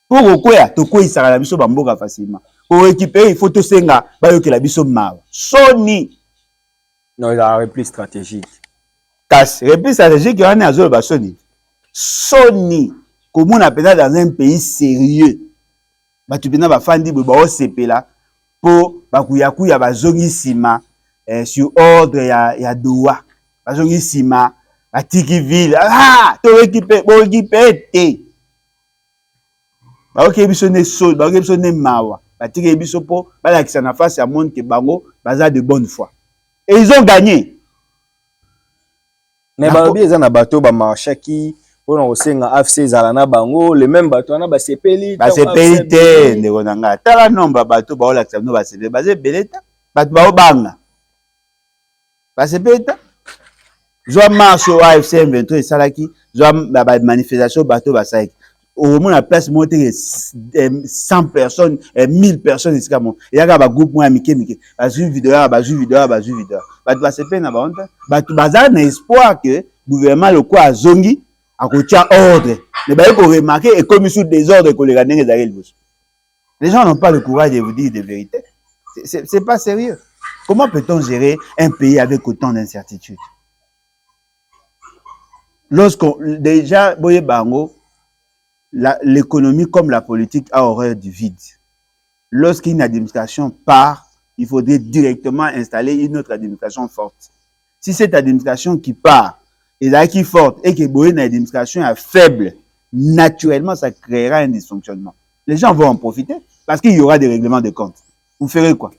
Pour quoi, tu quoi, il sera la mission bamboka facilement. Pour récupérer, il faut tout senga, bah que la mission mal. Sony. Non, il a un repli stratégique. Casse, repli stratégique, il y en a un bah Sony. Sony, comme on appelle dans un pays sérieux. Bah tu peux pas faire des bah au CP là pour bah kuya bah zongi sima sur ordre ya doua. Bah zongi sima, bah tiki ville. Ah, tu récupérer té. Bah ok, biso ne sol, bah ok biso ne mawa. Bah tiki biso po, bah la qui s'en a face à monde que bango, bah de bonne foi. Et ils ont gagné. Mais bah bien na bateau bah marché qui on a aussi un AFC Zalana bango, le même bateau on a bah CPLI. Bah CPLI té, ne konanga. Tala nomba bateau bah la qui s'en va CPLI, bah c'est beleta. Bah bah banga. Bah c'est beleta. Joa marche au AFC M23 et salaki, joa bah manifestation bateau bah ça. Au moins la place monter 100 personnes, 1000 personnes ici comme il y a un groupe moi mike bah vidéo bah bah c'est peine bah bazar na espoir que gouvernement le quoi zongi a kotia ordre mais bah il faut remarquer et comme sous désordre que les gardien les gens n'ont pas le courage de vous dire des vérités. C'est pas sérieux. Comment peut-on gérer un pays avec autant d'incertitudes? Lorsqu'on déjà boye bango l'économie comme la politique a horreur du vide. Lorsqu'une administration part, il faudrait directement installer une autre administration forte. Si cette administration qui part est là qui est forte et que une administration est faible, naturellement, ça créera un dysfonctionnement. Les gens vont en profiter parce qu'il y aura des règlements de compte. Vous ferez quoi?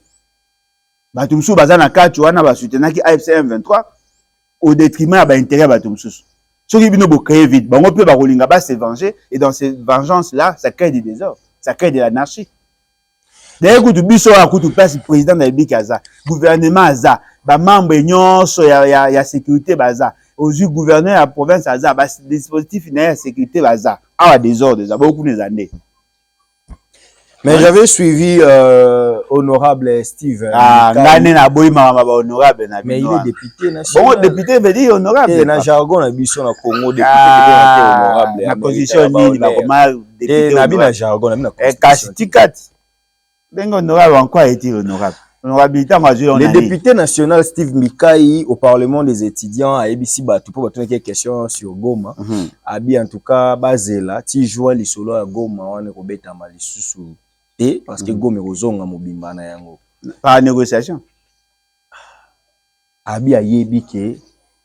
Batumsou bazana kachuana ba soutenir qui AFC M23 au détriment de l'intérêt de Batumsou. Ceux qui viennent créer vite, on peut se venger et dans ces vengeances-là, ça crée des désordres, ça crée de l'anarchie. D'ailleurs, quand tu biso à coup tu passes président de la Bikaza, gouvernement Aza, ba membre nyonso ya sécurité baza, aux yeux gouverneur à la province Aza, ba dispositif na sécurité baza, ah désordre, ça beaucoup des années. Mais j'avais suivi honorable Steve. Ah, ngane na boy mama ba honorable na. Mais il est député national. Bon, député veut dire honorable. Et na jargon na biso na Congo député honorable. Na position ni ba comment député. Na bina jargon na bina. Kastikaat. Bengo honorable encore est-il honorable? Honorabilité moi je on a. Le député national Steve Mikai au Parlement des étudiants à ABC Batu pour poser quelques questions sur Goma. Abi en tout cas bazela ti joie li solo à Goma on robeta malisusu. Et parce que Goma rozonga mobimba na yango. Par négociation. Abi ayebi ke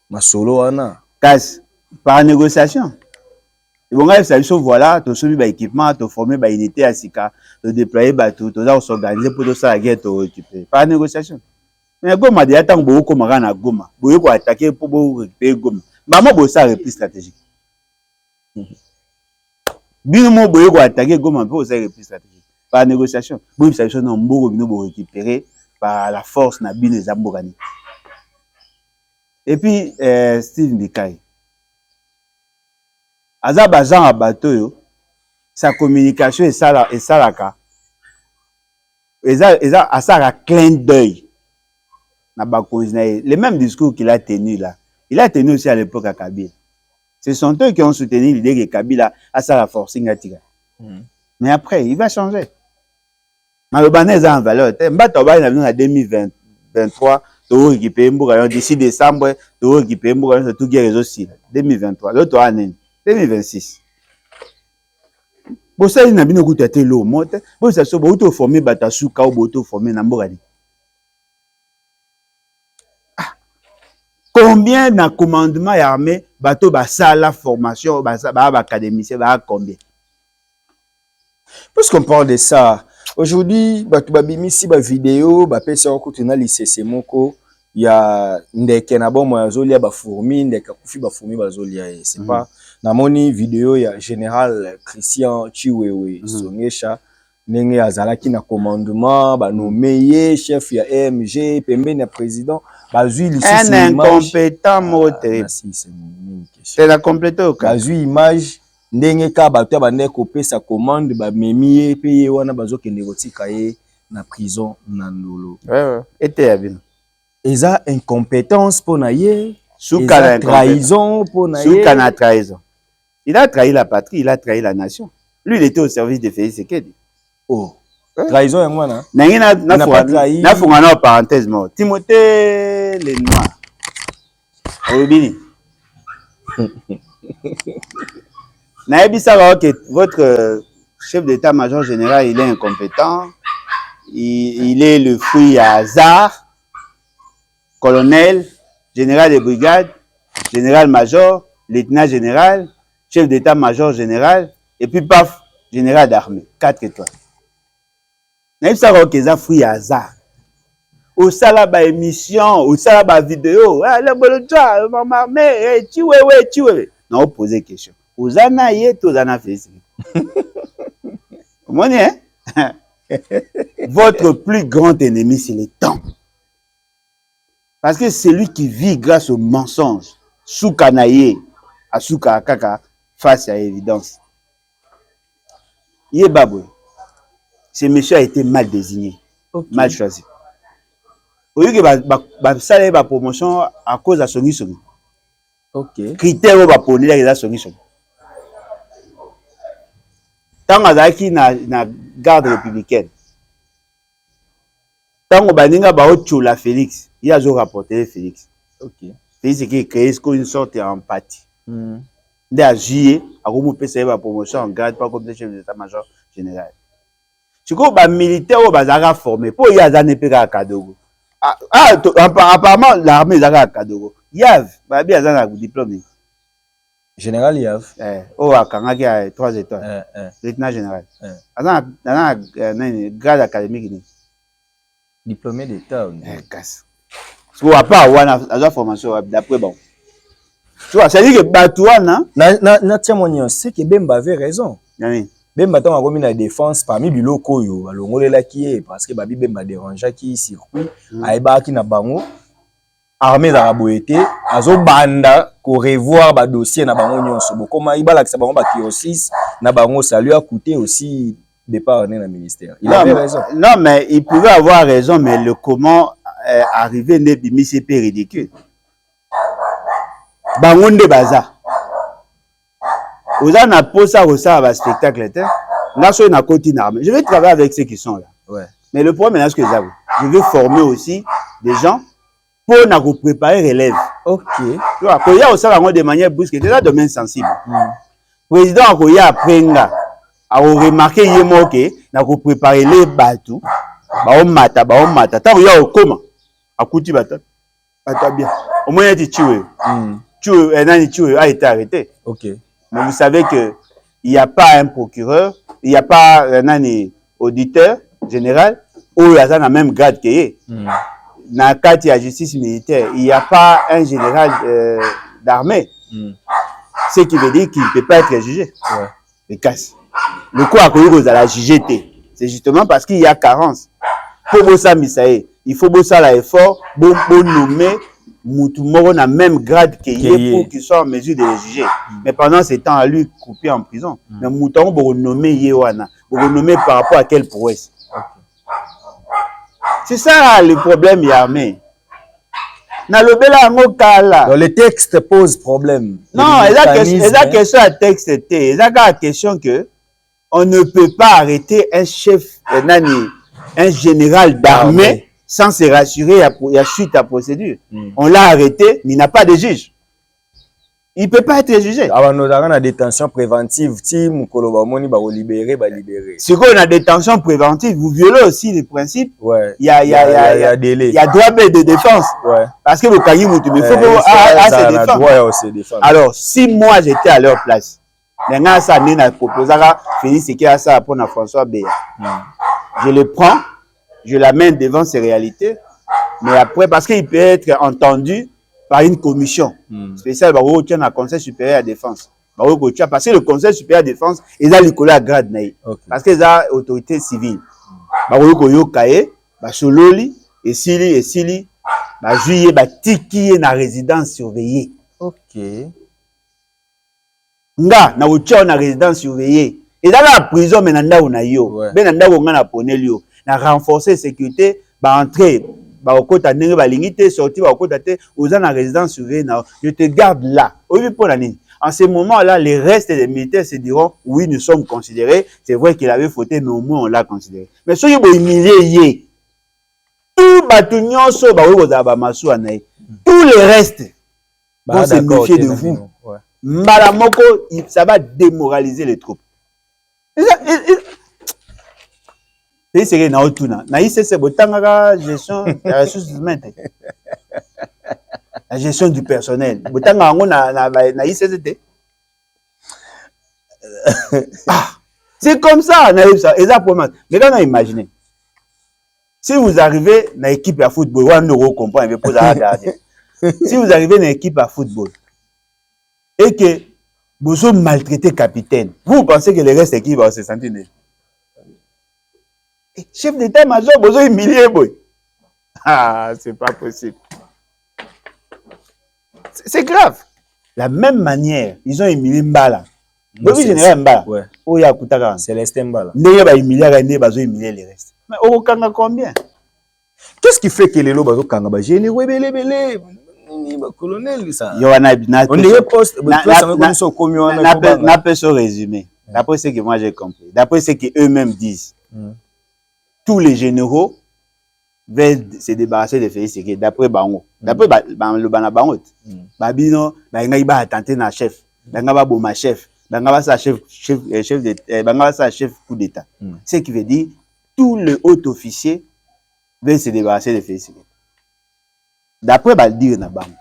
masolo wana. Kas par négociation. Et bon ça il voilà, to soumis ba équipement, to former ba unité à Sika, to déployer ba tout, to s'organiser pour tout ça la guerre to récupérer. Par négociation. Mais Goma déjà tant beaucoup comme na Goma, boyo ko attaquer pour récupérer Goma. Maman bo ça repli stratégique. Bino mo boyo ko attaquer Goma pour ça repli stratégique. Par négociation. Bon, ça veut dire que nous récupérer par la force na bine zambogani. Et puis Steve Mikai. Azaba Jean Abato, sa communication est ça la ka. Et ça à ça la clin d'œil. Na ba le même discours qu'il a tenu là. Il a tenu aussi à l'époque à Kabila. Ce sont eux qui ont soutenu l'idée que Kabila a ça la forcing à tirer. Mais après, il va changer. Malobanais en valeur. Mbata ba na 2023, to récupérer mboka d'ici décembre, to récupérer mboka tout guerre aussi 2023. L'autre année 2026. Bo ça na bino kuta te lo mote, bo ça so bo to former bata suka ou bo to former na mboka ni. Combien na commandement armé bato ba ça la formation ba académicien ba combien? Puisqu'on parle de ça, aujourd'hui, bato babimisi ba vidéo, ba pesa ko tuna lycée moko, il y a ndeke na bon mo zolia ba fourmi, ndeke kufi ba fourmi ba zolia, c'est pas na moni vidéo ya général Christian Chiwewe Songesha nenge azalaki na commandement ba nommé chef ya MG pembeni ya président ba zui lycée un incompétent moté. C'est la compléter au cas. Ba zui image ndenge ka bato bande kopesa commande ba memi pe ye wana bazo kende kotika ye na prison na ndolo. Ouais. Était ya bino. Eza incompétence pour naïe. Souka trahison pour naïe. Souka na trahison. Il a trahi la patrie, il a trahi la nation. Lui, il était au service de Félix Tshisekedi. Oh. Trahison et moi, non? Na fungana parenthèse mort. Timothée Lenoir. Obini. Naebisa que votre chef d'état-major général, il est incompétent. Il est le fruit à hasard. Colonel, général de brigade, général-major, lieutenant-général, chef d'état-major général, et puis paf, général d'armée. 4 étoiles. Naïf ça que ça fruit à hasard. Au salaba émission, au salaba vidéo, le bolotcha, maman, mais tu ouais. Non, poser question. Aux anaïe, tous en fait. Comment est? Votre plus grand ennemi, c'est le temps. Parce que c'est lui qui vit grâce au mensonge. Souka naïe, à souka kaka, face à l'évidence. Yébaboué. Ce monsieur a été mal désigné, okay. Mal choisi. Au lieu que ça ait une promotion à cause de son histoire. Ok. Critère où va poser la son histoire. Tant que na garde républicaine, tant que la Félix, il a rapporté Félix. Ok. Félix qui a créé une sorte d'empathie. Il a joué à la promotion en garde, pas comme le chef d'état-major général. Tu vois, les militaires sont formés pour y aller à Kadogo. Apparemment, l'armée est à Kadogo. Yav, il y a un diplôme. Général Yav. Oh, à Kangaki a 3 étoiles. Lieutenant général. Il y a un grade académique. Diplômé d'État. Casse. Parce qu'on n'a pas avoir formation d'après bon. Tu vois, c'est-à-dire que Batouana. C'est que Bemba avait raison. Bemba tant a la défense parmi les locaux yo alongole la qui est parce que babi Bemba dérange qui circuit aïba qui na bango armée za raboete azo banda ko revoir ba dossier na bango nyonso bokoma aïba la que ça bango ba kiosis na bango ça lui a coûté aussi départ dans le ministère. Il avait raison. Non mais il pouvait avoir raison mais le comment arriver ne bimi c'est ridicule. Bango nde baza. Vous avez posé ça à spectacle. Je vais travailler avec ceux qui sont là. Ouais. Mais le problème, c'est que je vais former aussi des gens pour nous préparer l'élève. Ok. Tu vois, quand il y a aussi de manière brusque, c'est un domaine sensible. Le président a appris à remarquer que nous préparer les bateaux. Mata. Tant qu'il y a au coma, à Kouti Bata. Bien. Au moins, il y a des tués a été arrêté. Ok. Mais vous savez qu'il n'y a pas un procureur, il n'y a pas un auditeur général, ou il y a un même grade qu'il y a. Dans le cadre de la justice militaire, il n'y a pas un général d'armée. Ce qui veut dire qu'il ne peut pas être jugé. Ouais. Le casse. Le coup à cause de la JGT, c'est justement parce qu'il y a carence. Pour ça, il faut bosser l'effort, pour nommer. Moutoumoro n'a même grade qu'il y pour qu'il soit en mesure de les juger. Mais pendant ce temps, à lui couper en prison. Mais Moutoumoro pour nommer Yewana, pour nommer par rapport à quelle prouesse. C'est ça le problème, Yamé. Le texte pose problème. Non, il y a question à texte. Il y a la question que on ne peut pas arrêter un chef, un général d'armée. Sans se rassurer, il y a suite à procédure. On l'a arrêté, mais il n'a pas de juge. Il ne peut pas être jugé. Alors, nous avons une détention préventive. Si nous avons libéré. Si on a une détention préventive, vous violez aussi les principes. Ouais. Il y a délai. Il y a droit de défense. Ouais. Parce que vous caillez, il faut se défendre. Alors, si moi j'étais à leur place, maintenant, ça a proposé à Félix et qui a ça pour François Béa. Je le prends. Je l'amène devant ces réalités, mais après, parce qu'il peut être entendu par une commission spéciale, il y a un conseil supérieur à la défense. Parce que le conseil supérieur à la défense, il a le grade, parce qu'il a autorité civile. Il y a Sololi, et Sili, juillet, Tiki est dans résidence surveillée. Ok. Nga, na résidence surveillée. Et dans la prison, mais nanda on a yo. Ben nanda on a ponelio. Na renforcer sécurité, ba entrer bakota ndenge balingi te sorti bakota te oza na résidence surveillée na je te garde là. Oui pour la nini. En ce moment-là, les restes des militaires se diront oui, nous sommes considérés. C'est vrai qu'il avait fauté, mais au moins on l'a considéré. Mais soyez bon humilié. Tout batunyon so ba oui ba masu anaï. Tous les restes vont se méfier de vous. Malamoko, ça va démoraliser les troupes. C'est ce que na otuna. Na ICC botanga gestion la ressources humaines. La gestion du personnel. Botanga ngo na ICC. C'est comme ça, mais quand on imagine, si vous arrivez dans l'équipe à football, on comprend, si vous arrivez dans l'équipe à football et que vous êtes maltraité capitaine, vous pensez que le reste de l'équipe va se sentir chef d'état-major, vous êtes humilié, boy. Ah, c'est pas possible. C'est grave. La même manière, ils ont humilié Mbala. Oui, général Mbala. Ouais. Oh, ya Koutaka. Célestin Mbala. Ndenge ba humilier Rene, ba zo humilier les restes. Mais au Kanga combien? Qu'est-ce qui fait que les lots bazo Kanga ba généraux belé ni ba colonel ça. Yo na on dirait poste n'a pas ce résumé. D'après ce que moi j'ai compris. D'après ce que eux-mêmes disent. Tous les généraux veulent se débarrasser de Félix Tshisekedi d'après Bango. D'après le bana Bango. Babino ba ngai ba attenter na chef. Ba nga ba boma chef. Bangaba sa chef coup d'état. Ce qui veut dire tous les hauts officiers veulent se débarrasser de Félix Tshisekedi. D'après Baldir na Bango.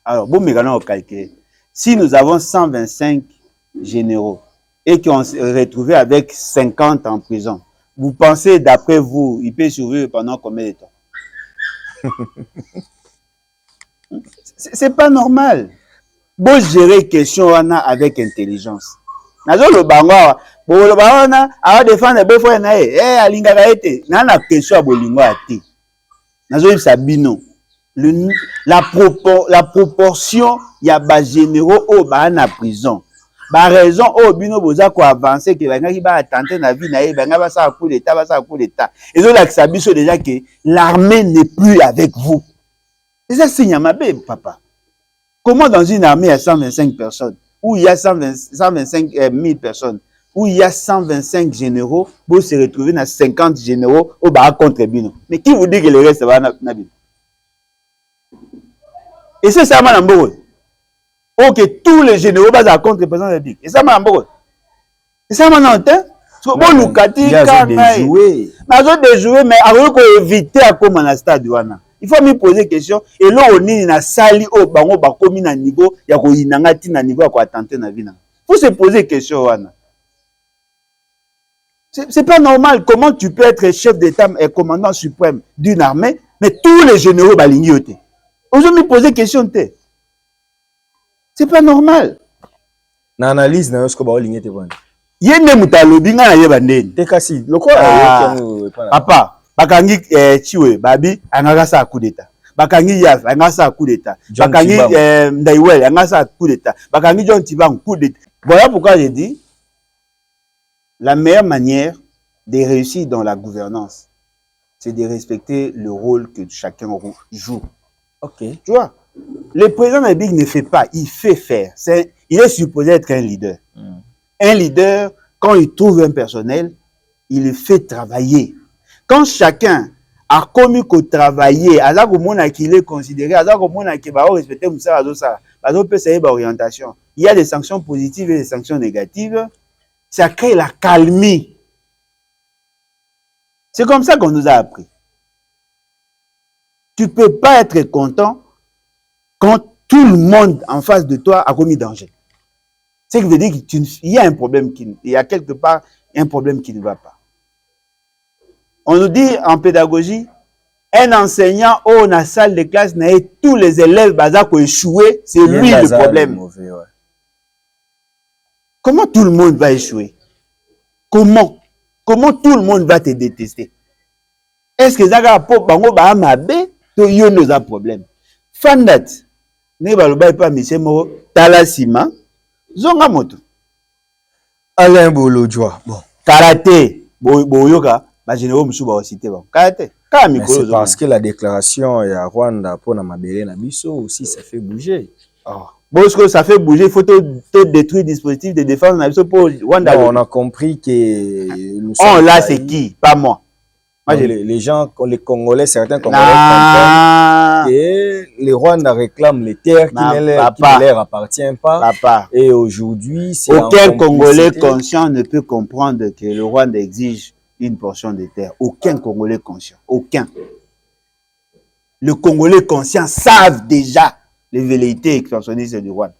Alors bon mécanisme calculé. Si nous avons 125 généraux et qu'on s'est retrouvé avec 50 en prison, vous pensez d'après vous, il peut survivre pendant combien de temps? C'est pas normal. Bon gérer question avec intelligence. Nazo le bango, bo le bango na a défendre be frère na alinga ka ete na na question bolingo ati. Nazo sabino. La proportion ya ba généraux au ba na prison. Ba raison au bino boza ko avancer que banga ki ba tenter na vie na ye banga ba sa coup d'état Et donc la sabiso déjà que l'armée n'est plus avec vous. Et ça signe mabe papa. Comment dans une armée il y a 125 personnes, où il y a 125 000 personnes, où il y a 125 généraux, vous se retrouvez dans 50 généraux au bas contre Bino. Mais qui vous dit que le reste va na Bino? Et c'est ça, Manambo. Ok, tous les généraux vont contre le président de la République. Et ça, Manambo. Et ça, Manambo. Bon, Lukati, il y a des jouets, mais avant qu'on évite à comment la stade. Il faut me poser des questions. Et là, on est dans sali au bango bakomi na niveau, ya ko inangati na niveau ko attenter na vie. Faut se poser des questions wana. C'est pas normal. Comment tu peux être chef d'État et commandant suprême d'une armée, mais tous les généraux balingi yote. Aujourd'hui me poser des questions te. C'est pas normal. Na analyse na yosko ba olingi te bwana. Yende mutalobi nga na yeba ndeni. Te kasi loko papa bakangi chiwe babi angaka sa coup d'état. Bakangi Yaf angaka sa coup d'état. Bakangi Ndaiwel angaka sa coup d'état. Bakangi John Tibang coup d'état. Voilà pourquoi j'ai dit la meilleure manière de réussir dans la gouvernance, c'est de respecter le rôle que chacun joue. OK. Tu vois, le président de la République ne fait pas, il fait faire. Il est supposé être un leader. Un leader, quand il trouve un personnel, il le fait travailler. Quand chacun a commis qu'au travailler, alors qu'il est considéré, alors qu'il va respecter orientation. Il y a des sanctions positives et des sanctions négatives. Ça crée la calmie. C'est comme ça qu'on nous a appris. Tu ne peux pas être content quand tout le monde en face de toi a commis danger. Ce qui veut dire qu'il y a un problème, il y a quelque part un problème qui ne va pas. On nous dit en pédagogie, un enseignant dans la salle de classe, tous les élèves qui ont échoué, c'est lui le problème. Mauvais, ouais. Comment tout le monde va échouer? Comment tout le monde va te détester? Est-ce que ça va un problème? Fandat, ne va pas monsieur Moro, Talasima, Zonga Moto. Alain Bolodjoa. Bon. Karaté, Boyoka. Ba généraux musu ba cité ba karaté C'est parce que la déclaration à Rwanda pour Namabele Nabiso aussi, ça fait bouger. Bon, ce que ça fait bouger, il faut détruire le dispositif de défense pour Rwanda. Non, on a compris que nous sommes là, c'est qui? Pas moi. Moi, les gens, les Congolais, certains Congolais comprennent que les Rwandais réclament les terres qui ne leur appartiennent pas. Papa. Et aujourd'hui, c'est aucun Congolais conscient ne peut comprendre que le Rwanda exige une portion de terre. Aucun Congolais conscient. Aucun. Le Congolais conscient savent déjà les velléités expansionnistes du Rwanda.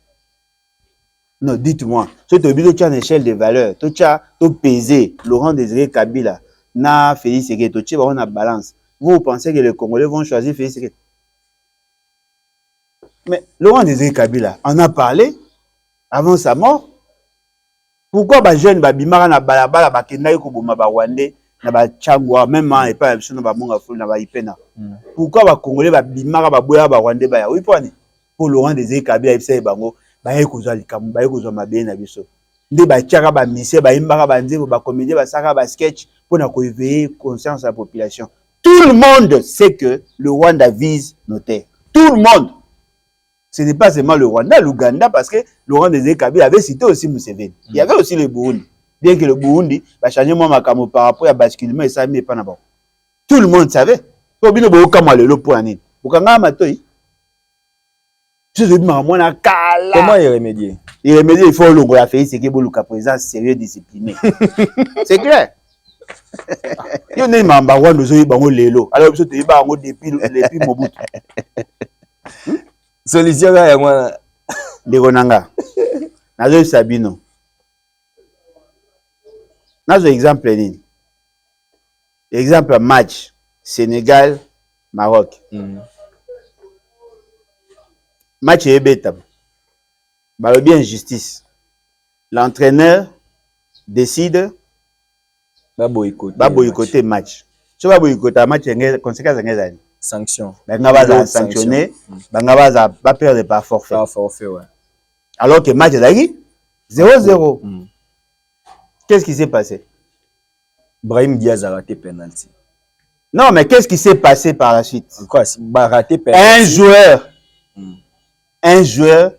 Non, dites-moi. Si tu as une échelle de valeurs, tu as pesé Laurent Désiré Kabila, na Félix Tshisekedi, tu as une balance. Vous pensez que les Congolais vont choisir Félix Tshisekedi? Mais Laurent Désiré Kabila en a parlé avant sa mort. Pourquoi les jeunes babimara na balabala bakendaki koboma ba Rwandais na ba Tchangwa même et pas biso na ba monga fulu na ba ipena. Pourquoi ba Congolais babimara ba boya ba Rwandais ba ya? Oui poni. Pour Laurent Désiré Kabila ibisa bango ba ye kozwa likambo ba ye kozwa mabe na biso. Nde ba tiaka ba mise ba imbaka ba nzebo ba comédie ba saka ba sketch pour na ko éveiller conscience à la population. Tout le monde sait que le Rwanda vise nos terres. Tout le monde. Ce n'est pas seulement le Rwanda, l'Ouganda, parce que Laurent Désiré Kabila avait cité aussi Museveni. Il y avait aussi le Burundi. Bien que le Burundi va changer mon macamo par rapport à basculement et ça, mais pas d'abord. Tout le monde savait. Comment il remédier? Il remédie, il faut le faire, c'est que le président sérieux discipliné. C'est clair. Il y a un membre nous avons l'élo. Alors, vous avez depuis Mobutu. Solution ya mwana Legonanga. Nazo Sabino. Nazo exemple nini? Exemple match Sénégal Maroc. Match ebeta. Balo bien justice. L'entraîneur décide ba boycotter match. So ba boycotter match ngé conséquence ngé sanction. Banga sanctionné, banga va perdre par forfait. Par forfait, ouais. Alors que match est 0-0. Qu'est-ce qui s'est passé? Brahim Diaz a raté penalty. Non, mais qu'est-ce qui s'est passé par la suite? Quoi? Raté penalty. Un joueur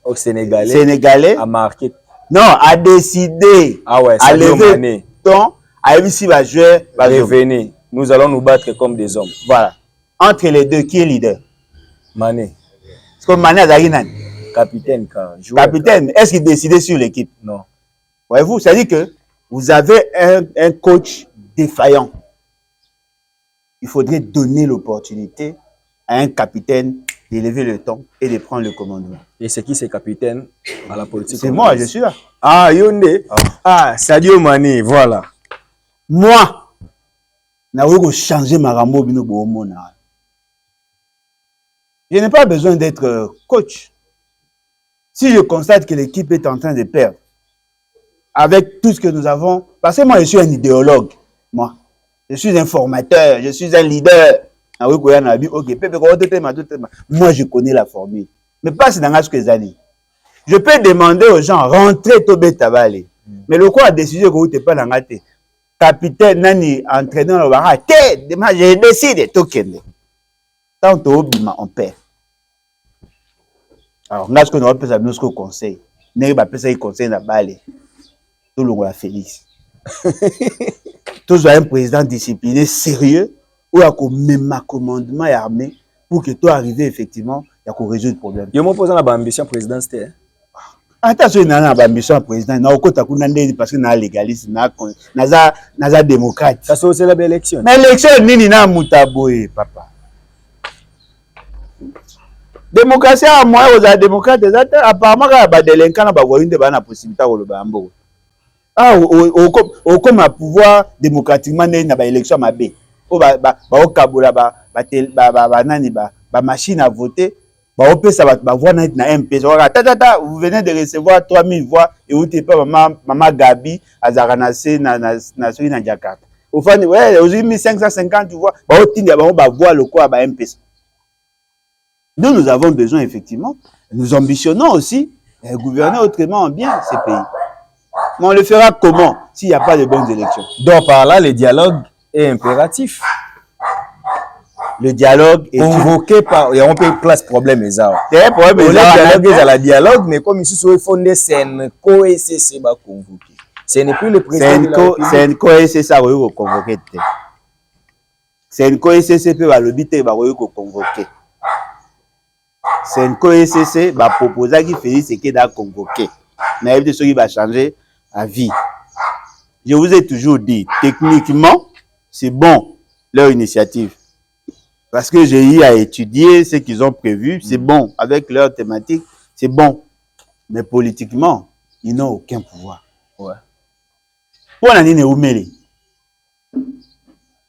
au Sénégalais a marqué. Non, a décidé. Ah ouais, à lever ton, a ici va jouer, va revenir. Nous allons nous battre comme des hommes. Voilà. Entre les deux, qui est leader? Mané. Parce que Mané a Zaghinan. Capitaine. Capitaine, est-ce qu'il décidait sur l'équipe? Non. Voyez-vous, ça dit que vous avez un coach défaillant. Il faudrait donner l'opportunité à un capitaine d'élever le ton et de prendre le commandement. Et c'est qui ce capitaine à la politique? C'est moi, je suis là. Ah, Yondé. Ah, Sadio Mané, voilà. Moi, je changer ma rambo bino boomona. Je n'ai pas besoin d'être coach. Si je constate que l'équipe est en train de perdre, avec tout ce que nous avons, parce que moi je suis un idéologue, moi, je suis un formateur, je suis un leader. Moi je connais la formule, mais pas si dans ce que les années. Je peux demander aux gens rentrer Tobé Tabale, mais le quoi a décidé que vous n'êtes pas dans la tête. Capitaine nani entraîneur le bara j'ai décidé tout kende tant on perd. Alors là ce qu'on appelle ça nous conseil n'est pas ça conseil na balé tout le monde Félix tous un président discipliné sérieux ou à même commandement et armé pour que toi arriver effectivement il y a qu'on résoudre le problème. Je me pose la ambition présidentielle. Attention, il y a une ambition président. Il y a un parce que il y a légaliste, il y a démocrate. Ça c'est la belle élection. Mais l'élection, il y a un papa. Démocratie, moi, aux démocrates, apparemment, il y a des délinquants qui ont la possibilité de le ah, au comme un pouvoir démocratiquement, il y a une élection à B. Machine à voter. Vous venez de recevoir 3000 voix et vous n'êtes pas maman Gabi à Zaranase na Jakarta. Au fond, ouais, aujourd'hui 1550 voix. Nous avons besoin effectivement, nous ambitionnons aussi de gouverner autrement bien ces pays. Mais on le fera comment s'il n'y a pas de bonnes élections? Donc par là, le dialogue est impératif. le dialogue est convoqué par il y a un peu place problème les ça le problème est la dialogue mais comme ici sur fondé Senko et c'est ba convoqué ce n'est plus le président Senko et c'est ça qu'on convoqué Senko et c'est peu ba lobité ba ko convoqué Senko et c'est ba proposer qui Félix Tshisekedi a convoqué mais de ceux qui va changer à vie. Je vous ai toujours dit techniquement c'est bon leur initiative. Parce que j'ai eu à étudier ce qu'ils ont prévu, c'est bon. Avec leur thématique, c'est bon. Mais politiquement, ils n'ont aucun pouvoir. Ouais. Pour la nine oumeli.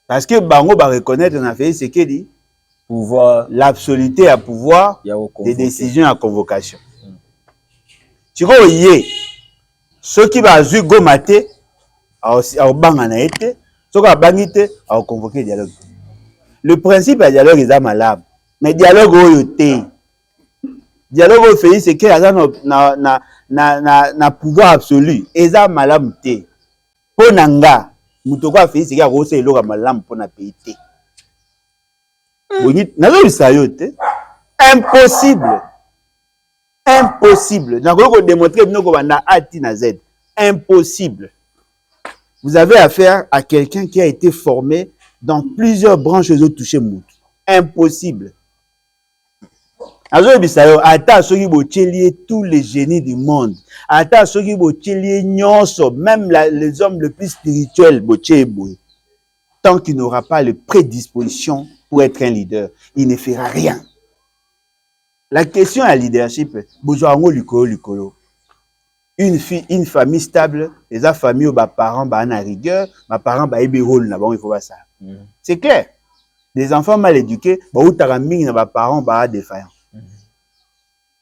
Parce que Bango va reconnaître on a fait ce qu'il dit. Pouvoir. L'absoluté à pouvoir des décisions à convocation. Tu vois, ceux qui vont jouer go maté, à bangana été, ceux qui vont bangiter, à convoquer dialogue. Le principe du dialogue est malade. Mais dialogue au yoté. Dialogue au fait c'est qu'il y a na pouvoir absolu. Et ça malade té. Pour nanga, mutoko fait c'est qu'il y a rose et l'eau malade pour na pays té. Bonit, n'allons ça yoté. Impossible. Impossible. N'a pas démontrer nous qu'on a A na Z. Impossible. Vous avez affaire à quelqu'un qui a été formé dans plusieurs branches de toucher mout. Impossible. Azo bisayo ata soki bochelier tous les génies du monde. Ata soki bochelier nyonso, même les hommes les plus spirituels bocheboy. Tant qu'il n'aura pas les prédispositions pour être un leader, il ne fera rien. La question à leadership, bozoango likolo. Une famille stable, les familles où parents ba na rigueur, ma parents ba ebe rôle na bon il faut pas ça. C'est clair. Des enfants mal éduqués, ba utara mingi na ba parents ba défaillants.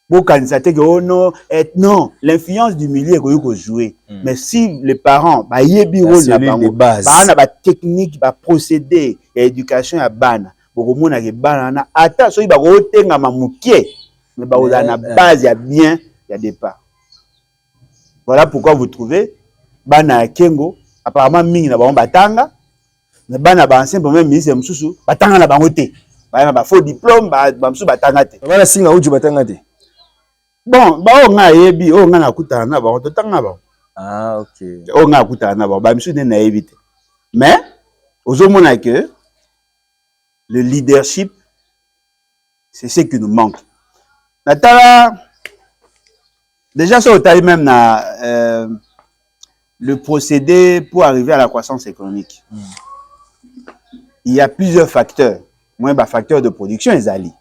Bon kanisa te que oh non, non, l'influence du milieu ko jouer. Mais si les parents ba yebi rôle na bango, ba na ba technique, ba procédé, éducation ya bana, boko mona ke bana na ata so ba ko tenga mamukie, mais ba oza na base ya bien ya départ. Voilà pourquoi vous trouvez bana kengo apparemment mingi na bango batanga mais bana ba ancien premier ministre mususu batanga na bango te ba faux diplôme ba mususu batanga te bana singa uju batanga te bon ba o nga yebi o nga na kutana na bango to tanga ba ah OK o nga kutana na ba mususu ne na yebi te mais ozomona que le leadership c'est ce qui nous manque natala. Déjà, ça au même le procédé pour arriver à la croissance économique. Il y a plusieurs facteurs. Moi, bah, facteur de production, ils allient.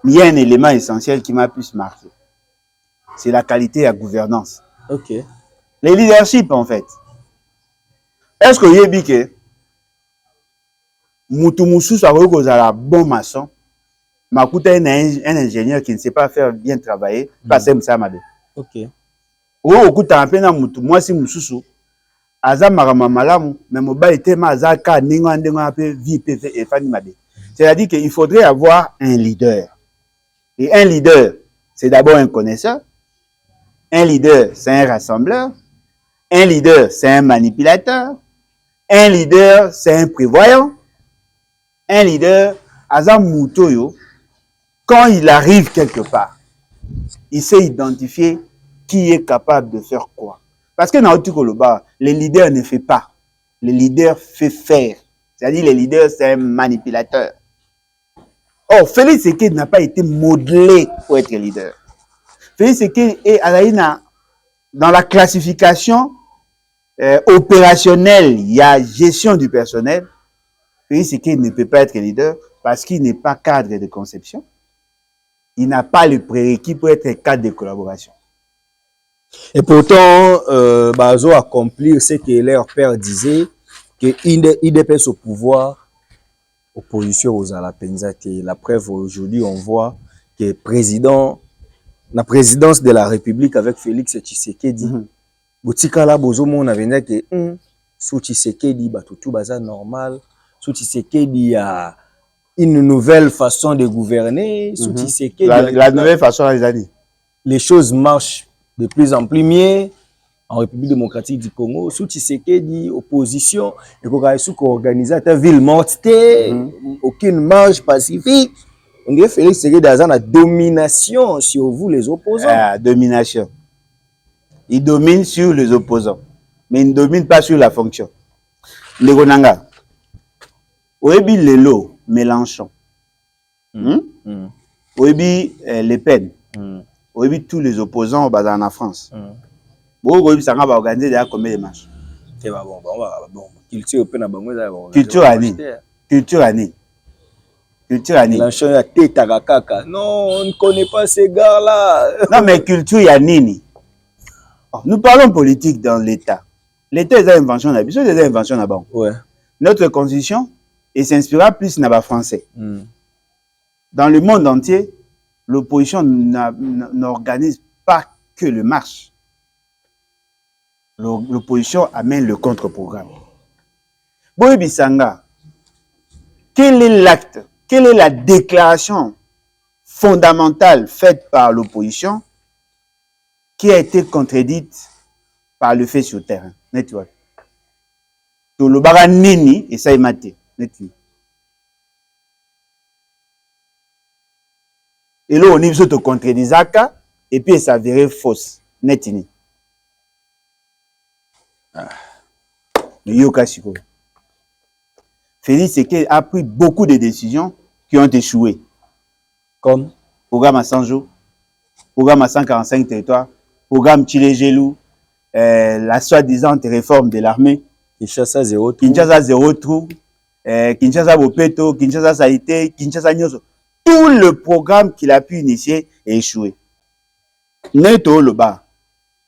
Mais il y a un élément essentiel qui m'a plus marqué. C'est la qualité de la gouvernance. OK. Les leaderships, en fait. Est-ce que vous avez dit que Moutoumoussou soit un bon maçon? Makuta un ingénieur qui ne sait pas faire bien travailler, pas ça mabe. OK. Okuta mpena mutu mwasi mususu aza marama malamu mais mobali tellement azaka ninga ndenga pe vie pe e fani mabe. C'est-à-dire qu'il faudrait avoir un leader. Et un leader, c'est d'abord un connaisseur. Un leader, c'est un rassembleur. Un leader, c'est un manipulateur. Un leader, c'est un prévoyant. Un leader, aza mutoyo. Quand il arrive quelque part, il sait identifier qui est capable de faire quoi. Parce que dans Koloba, le leader ne fait pas. Le leader fait faire. C'est-à-dire le leader, c'est un manipulateur. Or, Félix Tshisekedi n'a pas été modelé pour être leader. Félix Tshisekedi est dans la classification opérationnelle, il y a gestion du personnel. Félix Tshisekedi ne peut pas être leader parce qu'il n'est pas cadre de conception. Il n'a pas le prérequis pour être cadre de collaboration. Et pourtant, Bazo accomplir ce que leur père disait, qu'il dépasse au pouvoir, opposition aux Alapenzate. La preuve, aujourd'hui, on voit que la présidence de la République avec Félix Tshisekedi, Botikala Bozo mon avenir que sous Tshisekedi, tout baza normal, sous Tshisekedi, il y a une nouvelle façon de gouverner. La nouvelle façon, les années. Les choses marchent de plus en plus mieux. en République démocratique du Congo, sous Tshisekedi, opposition, et qu'on a organisé une ville morte, aucune marche pacifique. On dirait Félix Tshisekedi dans la domination sur vous, les opposants. Domination. Il domine sur les opposants, mais il ne domine pas sur la fonction. Le Gonanga, Oebi Lelo, Mélenchon, Oebi Le Pen, Oebi tous les opposants au bazar en France. Oebi Sanga va organiser déjà combien de matchs? C'est pas bon, culture année. Mélenchon a tête à caca. Non, on ne connaît pas ces gars-là. Non, mais culture Yanini. Nous parlons politique dans l'État. L'État est une invention d'habitude, c'est une invention là-bas. Ouais. Notre constitution s'inspirera plus dans le français. Dans le monde entier, l'opposition n'organise pas que le marche. L'opposition amène le contre-programme. Boy Bissanga, quel est l'acte, quelle est la déclaration fondamentale faite par l'opposition qui a été contredite par le fait sur terrain? Network. Tout le bara nini et ça est maté. Network. Et là, on y se contredit et puis ça s'avérait fausse. Netini. Mais Yokashiko. Félix Tshisekedi a pris beaucoup de décisions qui ont échoué. Comme programme à 100 jours, programme à 145 territoires, programme Tchilé-Gelou, la soi-disant réforme de l'armée. Kinshasa 0 trou. Kinshasa 0 trou. Kinshasa Bopeto, Kinshasa Saïté, Kinshasa Nyoso. Tout le programme qu'il a pu initier est échoué. Neto Loba.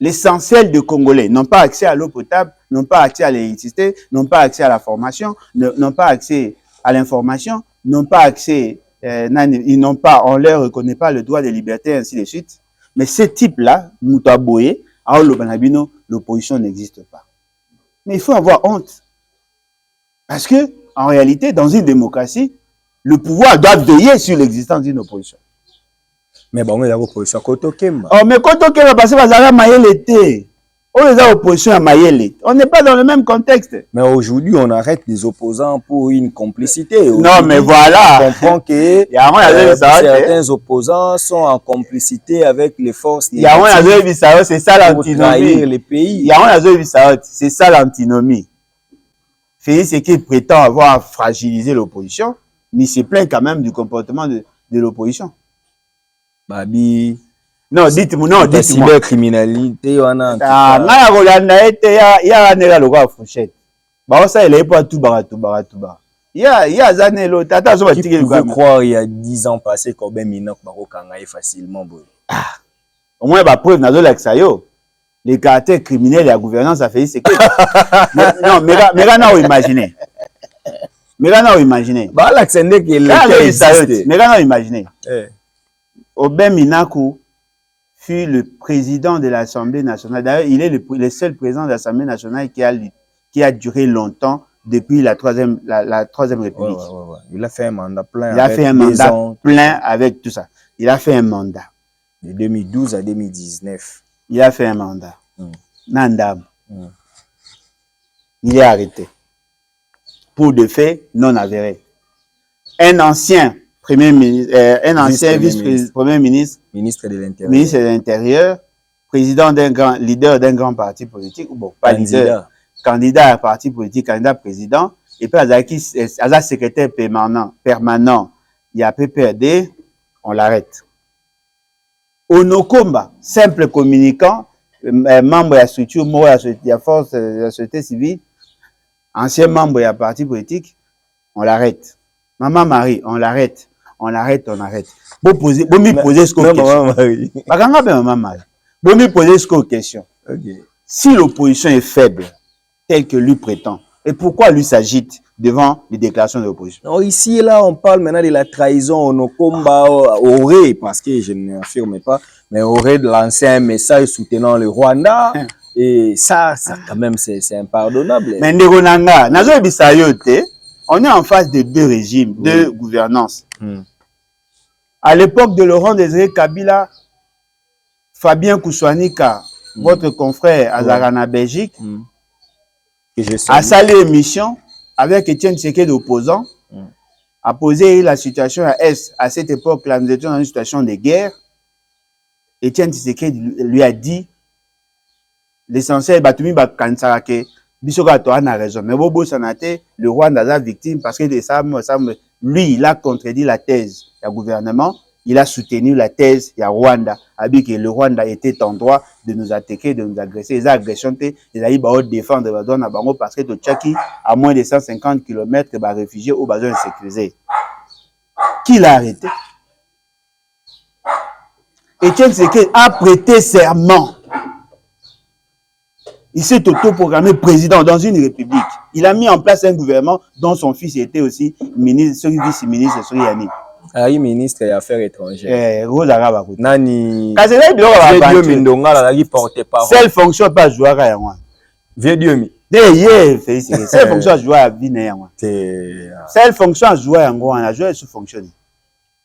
L'essentiel des Congolais n'ont pas accès à l'eau potable, n'ont pas accès à l'électricité, n'ont pas accès à la formation, n'ont pas accès à l'information, n'ont pas accès, ils n'ont pas, on leur reconnaît pas le droit de liberté, ainsi de suite. Mais ce type-là, Moutaboye, à Olobanabino, l'opposition n'existe pas. Mais il faut avoir honte. Parce que, en réalité, dans une démocratie, le pouvoir doit veiller sur l'existence d'une opposition. Mais bon, il y a l'opposition Kotokemba. Oh, mais Kotokemba, parce que Bazara Mayele était. On les a opposition à Mayele. On n'est pas dans le même contexte. Mais aujourd'hui, on arrête les opposants pour une complicité. Non, mais voilà. On comprend que certains opposants sont en complicité avec les forces. C'est ça l'antinomie. C'est ça l'antinomie. Félix Tshisekedi prétend avoir fragilisé l'opposition, mais il se plaint quand même du comportement de l'opposition. Babi. Non, dites-moi, non, dites-moi. Cybercriminalité, on a. Ah, il y a un égal au fourchette. Bah, ça, il est pas tout barat. Il y a Zané, l'autre. Attends, qui pouvait croire il y a 10 ans passés qu'on ben minok baro kangaï facilement, boy. Au moins, bah, preuve, n'a pas yo. Les caractères criminels et la gouvernance a fait c'est que. Non, mais là, on imagine. Bah, l'accent qui est là. Mais là, on imagine. Obem Minaku fut le président de l'Assemblée nationale. D'ailleurs, il est le seul président de l'Assemblée nationale qui a duré longtemps depuis la troisième République. Ouais. Il a fait un mandat plein. Il a fait un mandat plein avec tout ça. Il a fait un mandat. De 2012 à 2019. Il a fait un mandat. Nandam. Il est arrêté. Pour des faits non avérés. Un ancien Premier ministre, un ancien vice-premier ministre, ministre de l'Intérieur, président leader d'un grand parti politique, bon, pas leader, candidat à parti politique, candidat président, et puis Azaki, secrétaire permanent, il y a PPRD, on l'arrête. Onokomba, simple communicant, membre de la structure, de la force de la société civile, ancien membre de la parti politique, on l'arrête. Maman Marie, on l'arrête. Bon me poser ce question. Si l'opposition est faible, telle que lui prétend, et pourquoi lui s'agite devant les déclarations de l'opposition? Ici et là, on parle maintenant de la trahison. Onokomba aurait, parce que je ne l'affirme pas, mais aurait lancé un message soutenant le Rwanda. Et ça quand même, c'est impardonnable. Mais on est en face de deux régimes, deux gouvernances. À l'époque de Laurent Désiré Kabila, Fabien Kousouanika votre confrère Azarana Belgique, que a salé l'émission avec Étienne Tshisekedi opposant, a posé la situation à Est. À cette époque-là, nous étions dans une situation de guerre. Étienne Tshisekedi lui a dit l'essentiel, Batumi Bakansarake, Bisoka Toan a raison. Mais Bobo Sanate, le Rwanda est victime parce que lui, il a contredit la thèse du gouvernement. Il a soutenu la thèse du Rwanda. Il a dit que le Rwanda était en droit de nous attaquer, de nous agresser. Les agressions, ils ont dit défendre la zone parce que Tchaki, à moins de 150 km, les réfugiés ont besoin de sécuriser. Qui l'a arrêté? Étienne Tshisekedi a prêté serment. Il s'est autoproclamé président dans une république. Il a mis en place un gouvernement dont son fils était aussi ministre, vice-ministre Souyani. Ah, ministre des Affaires étrangères. Rose Arabakou. Nani. Vieux Dieu Mindonga la porte parole. Seule fonction pas jouer à moi. Vieux Dieu mi. Seule fonction jouer à vie na moi. Seule fonction jouer à moi, on a joué sous fonctionner.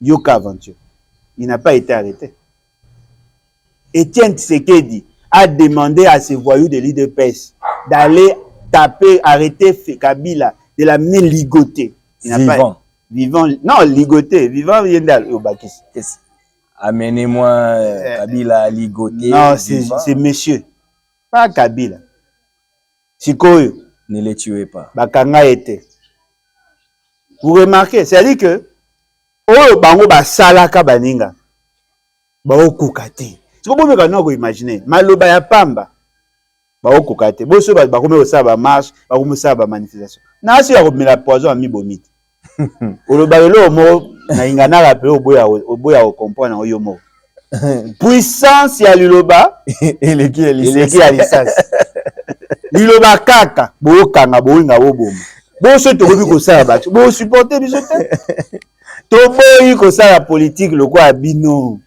Yoka Aventure. Il n'a pas été arrêté. Étienne Tshisekedi a demandé à ses voyous de l'IDPS d'aller taper, arrêter Kabila, de l'amener ligoté. Il n'a pas vivant, non, ligoté, vivant, Yendal, Obakis. Amenez-moi Kabila ligoté. Non, c'est monsieur, pas Kabila. Sikoyo. Ne les tuez pas. Bakanga était. Vous remarquez, c'est-à-dire que, oh, bango basalaka baninga, bao kukate. Si vous pouvez imaginer, maloba ya pamba, bao kukate. Bo so ba kome osaba marche, ba kome osaba manifestation. Na si ya komela poison ami bomite. Oloba lelo mo na ingana rappelé oboya comprendre oyo mo. Puissance ya liloba eleki ya licence. Liloba kaka bo kanga bo nga bo bomo. Bo so to ko sala ba. Bo supporter biso te. To boyi ko sala politique loko abino.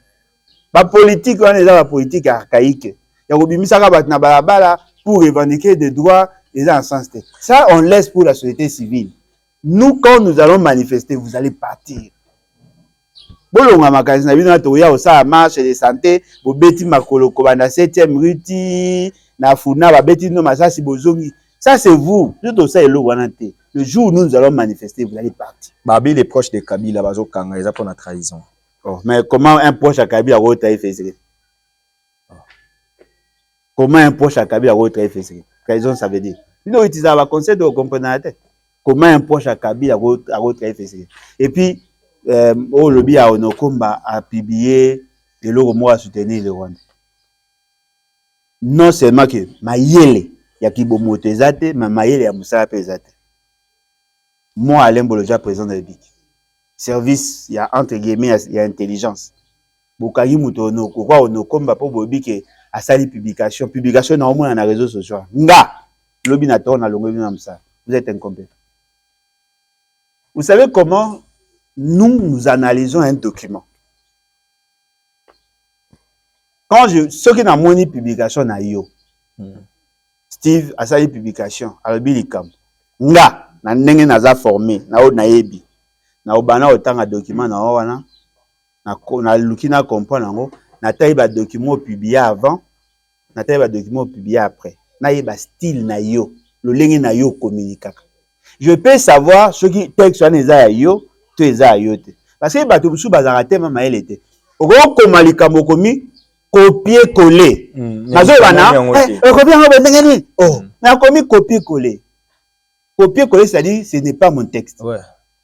La politique, on est dans la politique archaïque. Il y a des gens pour revendiquer des droits et en sens. Ça, on laisse pour la société civile. Nous, quand nous allons manifester, vous allez partir. Bon, on a magasin, on a ça marche de santé, on beti makolo kobanda 7e ruti, na funa ba beti no masasi bozongi. Ça c'est vous. Tout ça est le wanante. Le jour où nous allons manifester, vous allez partir. Babi les proches de Kabila bazo kanga, ils ont pour la trahison. Oh, mais comment un proche à Kabila a fait? Comment un proche à Kabila a fait? Trahison, ça veut dire. Nous utilisons le concept de comprendre. Comment un proche à Kabila a fait? Et puis, au lobby à Onokomba a publié que le mot a soutenu le Rwanda. Non seulement que Mayele, il y a qui bomote zate, mais Mayele a Moussa Pesate. Moi, Alain Boloja, président de la République. Service, il y a entre guillemets, il y a intelligence. Bokagi mutono, quoi on combat pour bobi que à sali publication na au moins dans les réseaux sociaux. Nga, lobi na tourna longo na msa. Vous êtes incompétent. Vous savez comment nous analysons un document. Quand ce qui n'a moni publication na yo. Steve a sali publication, albilikam. Nga, na ndenge naza formé, na o naebi. Na obana otanga document na wana na lukina comprendre ngo na taïba document publié avant na taïba document publié après na yeba style na yo le lenge na yo communiquer. Je peux savoir ce qui texte na za yo to eza yo te parce que bato busu bazara te mama elle était oko komalika mokomi copier coller nazo bana copier ngo ndenge ni oh na komi copier coller c'est-à-dire ce n'est pas mon texte. Ouais.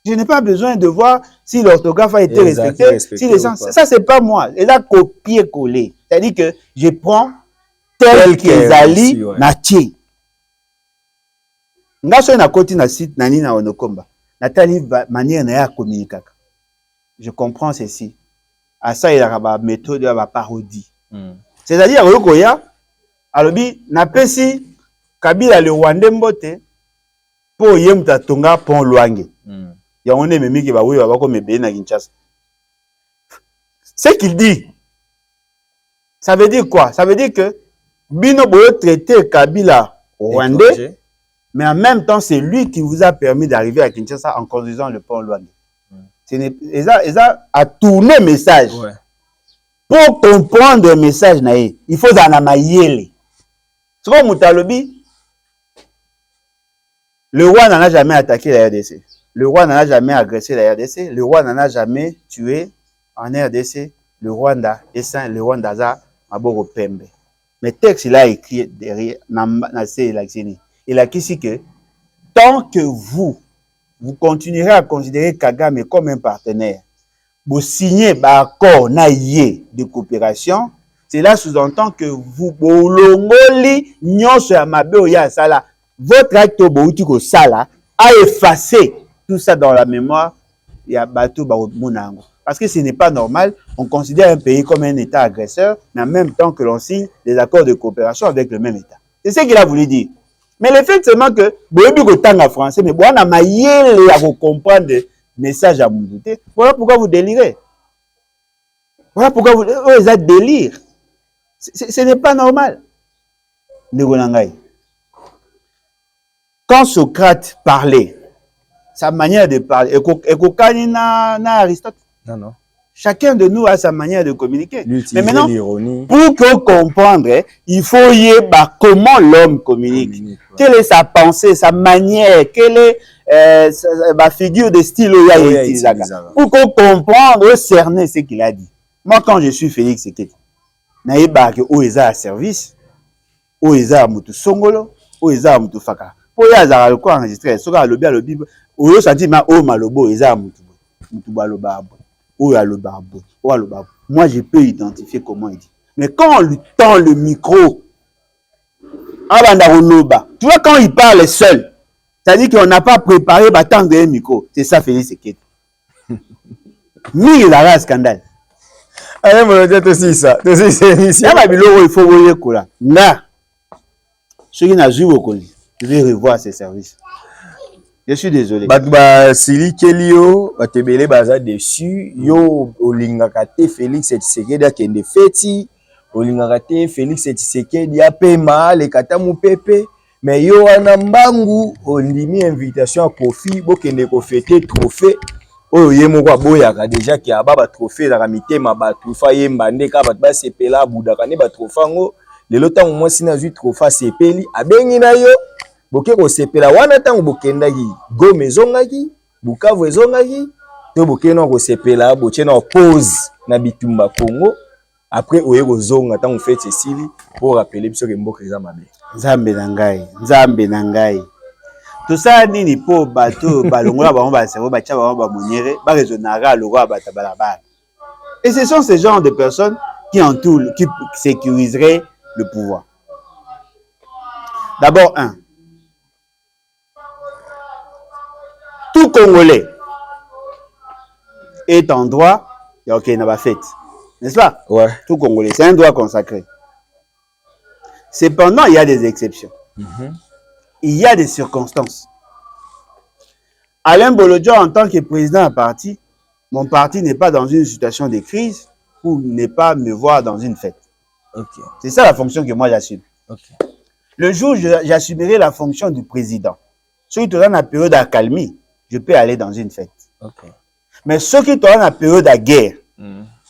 Je n'ai pas besoin de voir si l'orthographe a été respecté, si les sens. Ça, c'est pas moi. Et là, copier-coller. C'est-à-dire que je prends tel que Zali Nachi. Nga so na koti na site nani na Onokomba. Natali manière na ya communiquer. Je comprends ceci. À ça, il y a une méthode de la parodie. C'est-à-dire, Oyokoya, alobi, na pesi, Kabila le Rwandais mbote, pour yemta tonga pon Luange. Il y a un ennemi qui va voir comme bien à Kinshasa. Ce qu'il dit, ça veut dire quoi? Ça veut dire que Bino Boyo traité Kabila Rwandais, mais en même temps, c'est lui qui vous a permis d'arriver à Kinshasa en conduisant le pont Luange. Ils a tourné le message. Ouais. Pour comprendre le message, il faut dans la maïele. C'est comme Moutalobi. Le roi n'en a jamais attaqué la RDC. Le roi n'en a jamais agressé la RDC. Le roi n'en a jamais tué en RDC. Le Rwanda est saint, le Rwanda a Maboro Pembe. Mais texte, il a écrit derrière, il a dit que tant que vous continuerez à considérer Kagame comme un partenaire, vous signez un accord naïe de coopération, cela sous-entend que vous, bolongoli, nyonso ya mabe oya sala, votre acte boutuko sala a effacé tout ça dans la mémoire ya bato ba munango. Parce que ce n'est pas normal, on considère un pays comme un État agresseur, mais en même temps que l'on signe des accords de coopération avec le même État. C'est ce qu'il a voulu dire. Mais le fait seulement que, boyebi ko tanga français, mais boana mayele ya ko comprendre le message à Moundouté, voilà pourquoi vous délirez. Voilà pourquoi vous êtes délire. Ce n'est pas normal. Quand Socrate parlait, sa manière de parler, et na Aristote. Non. Chacun de nous a sa manière de communiquer. Mais maintenant, l'ironie. pour que comprendre, il faut y avoir comment l'homme communique. Quelle est sa pensée, sa manière, quelle est ma figure de style pour qu'on comprenne, cerner ce qu'il a dit. Moi, quand je suis Félix Sekedi, naïba que oeza à service, oeza à mutu songolo, oeza à mutu faka. Pour y avoir le quoi enregistré, ce que le lobby, oyo senti ma o malobo, oeza à mutu baloba. Moi, je peux identifier comment il dit. Mais quand on lui tend le micro, tu vois, quand il parle seul, c'est-à-dire qu'on n'a pas préparé tant de micro. C'est ça, Félix Sekedi. Il a un scandale. Allez, mon Dieu, aussi ça. Il faut voir quoi. Là, ceux qui n'ont joué au colis, je vais revoir ses services. Je suis désolé. Sili Kelio, Batebele baza dessus, yo olingakate Félix Tshisekedi akende feti, olingakate Félix Tshisekedi apema le katamu pepe, mais yo wana mbangu ondimi invitation à Kofi bokende ko fêter trophée. Oyo ye moko aboyaka déjà ki aba trophée la mitema batu fa yemba ndeka batu ba sepela budaka ne ba trophée ngo lelo tango mo sina zui trophée sepeli abengi na yo. Boke ko sepela wana tango bokendaki Goma ezongaki Bukavu ezongaki to bokena ko sepela bochena pause na bitumba Congo après oye ko zonga tango fête esili pour rappeler biso ke mboka eza mabe. Nzambe na ngai tout ça nini po bato balongola ba ba servo ba tia ba moniere ba raisonnara le roi bata balabala. Et ce sont ces genres de personnes qui entourent, qui sécuriseraient le pouvoir. D'abord tout Congolais est en droit, ok, n'a pas fait, n'est-ce pas? Ouais. Tout Congolais, c'est un droit consacré. Cependant, il y a des exceptions. Il y a des circonstances. Alain Bolodjo, en tant que président du parti, mon parti n'est pas dans une situation de crise ou n'est pas me voir dans une fête. Okay. C'est ça la fonction que moi j'assume. Okay. Le jour où j'assumerai la fonction du président, ceux qui sont dans la période d'accalmie, je peux aller dans une fête. Okay. Mais ceux qui sont dans la période de guerre,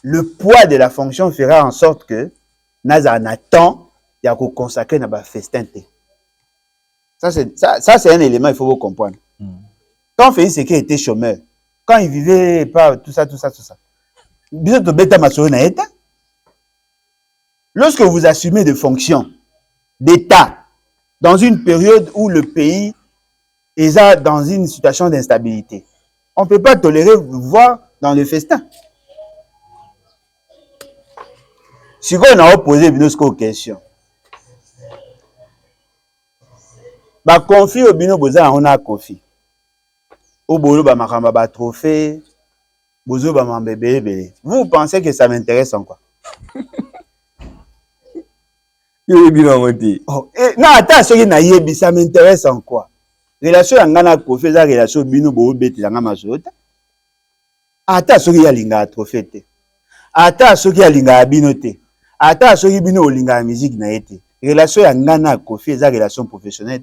le poids de la fonction fera en sorte que Naza Nathan y a consacré na ba festin. Ça c'est un élément il faut vous comprendre. Quand Félix Sekedi était chômeur, quand il vivait pas tout ça. Lorsque vous assumez des fonctions d'État dans une période où le pays est dans une situation d'instabilité, on ne peut pas tolérer vous voir dans le festin. Si on a posé une question, ba confie au bino boza on a confie. Au bolo ba makamba ba trophée, bozo ba mambebe. Vous pensez que ça m'intéresse en quoi? Oh, non, attends, ce qui n'a yebi, ça m'intéresse en quoi? Relation à ngana trophée, ça relation bino bo beti la ngama sota. Attends, ce qui a linga trophée te. Attends, ce qui a linga bino te. Attends, ce qui bino linga musique na été. Relation à ngana trophée, ça relation professionnelle.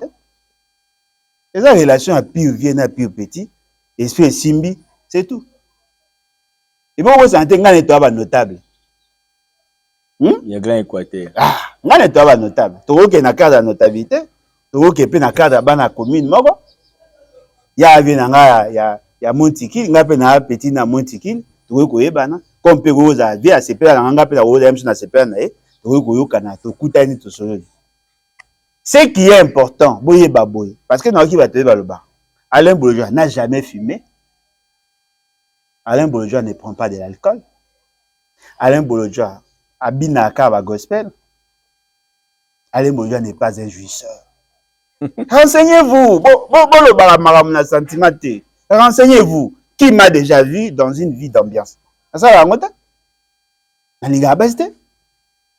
Et ça relation à pire vieux à pire petit, esprit simbi, c'est tout. Et bon, vous sentez ngana toi notable. Il y a grand Équateur. Ah, on est pas notable. Tout qui na cadre de notabilité, tout qui peut na cadre bana commune moko. Ya avinanga ya Montikil, nga pe na petit na Montikil, tout ko yebana. Comme pe ko za via CPA nga pe na o dem na CPA na e, tout ko yokana to kutani to solo. Ce qui est important, boye baboye, parce que na ki ba te ba loba. Alain Bolojua n'a jamais fumé. Alain Bolojua ne prend pas de l'alcool. Alain Bolojua abinaka ba gospel. Alain Bolojua n'est pas un jouisseur. Renseignez-vous. Renseignez-vous. Qui m'a déjà vu dans une vie d'ambiance? Ça va ngota? Na linga baste?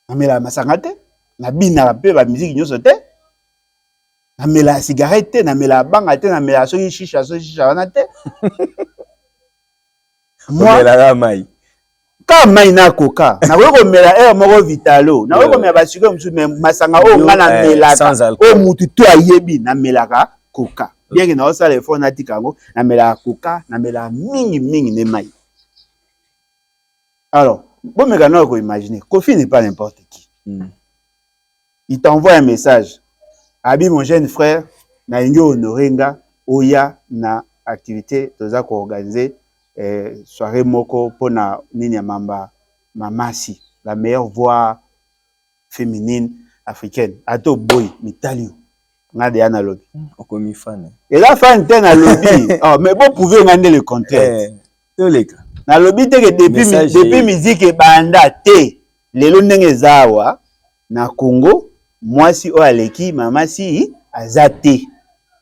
Na mela masangate? Na bina pe ba musique nyoso te? Na mela cigarette, na mela banga te, na mela soki shisha wana te? Moi la mai. Ka mai na coca. Na ko mela air moko vitalo. Na ko mela ba sucre musu mais masanga o ngana melaka. O mutu to ayebi na melaka coca. Bien que na osala effort na tikango, na melaka coca, na mela mingi ne mai. Alors, bon mais quand on imaginer, Kofi n'est pas n'importe qui. Il t'envoie un message. Abi mon jeune frère, na inyo honorenga oya na activité toza ko organiser soirée moko pona nini ya mamasi, la meilleure voix féminine africaine. Ato boy mitalio. Ngade yana lobby. Okomi fan. Et la fan ten na lobby. Oh mais vous pouvez ngande le contraire. Toleka. Na lobby te que depuis musique e banda te. Lelo ndenge zawa na Congo, mwasi o aleki mamasi azate.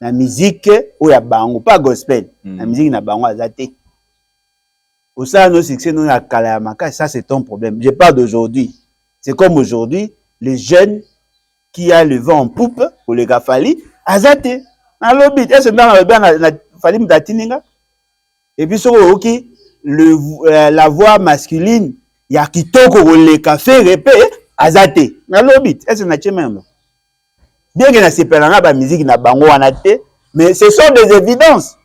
Na musique o ya bango pas gospel. Na musique na bango azate. Au sein de nos succès, nous avons Kalayamaka, ça c'est ton problème. Je parle d'aujourd'hui. C'est comme aujourd'hui, les jeunes qui a le vent en poupe, pour les gars Fali, azate. Dans le but, est-ce que dans le bien, Fali m'datininga? Et puis, sur la voix masculine, il y a qui toque le café, répé, azate. Dans le but, est-ce que tu même? Bien que na sepelanga ba musique na bango anate, mais ce sont des évidences.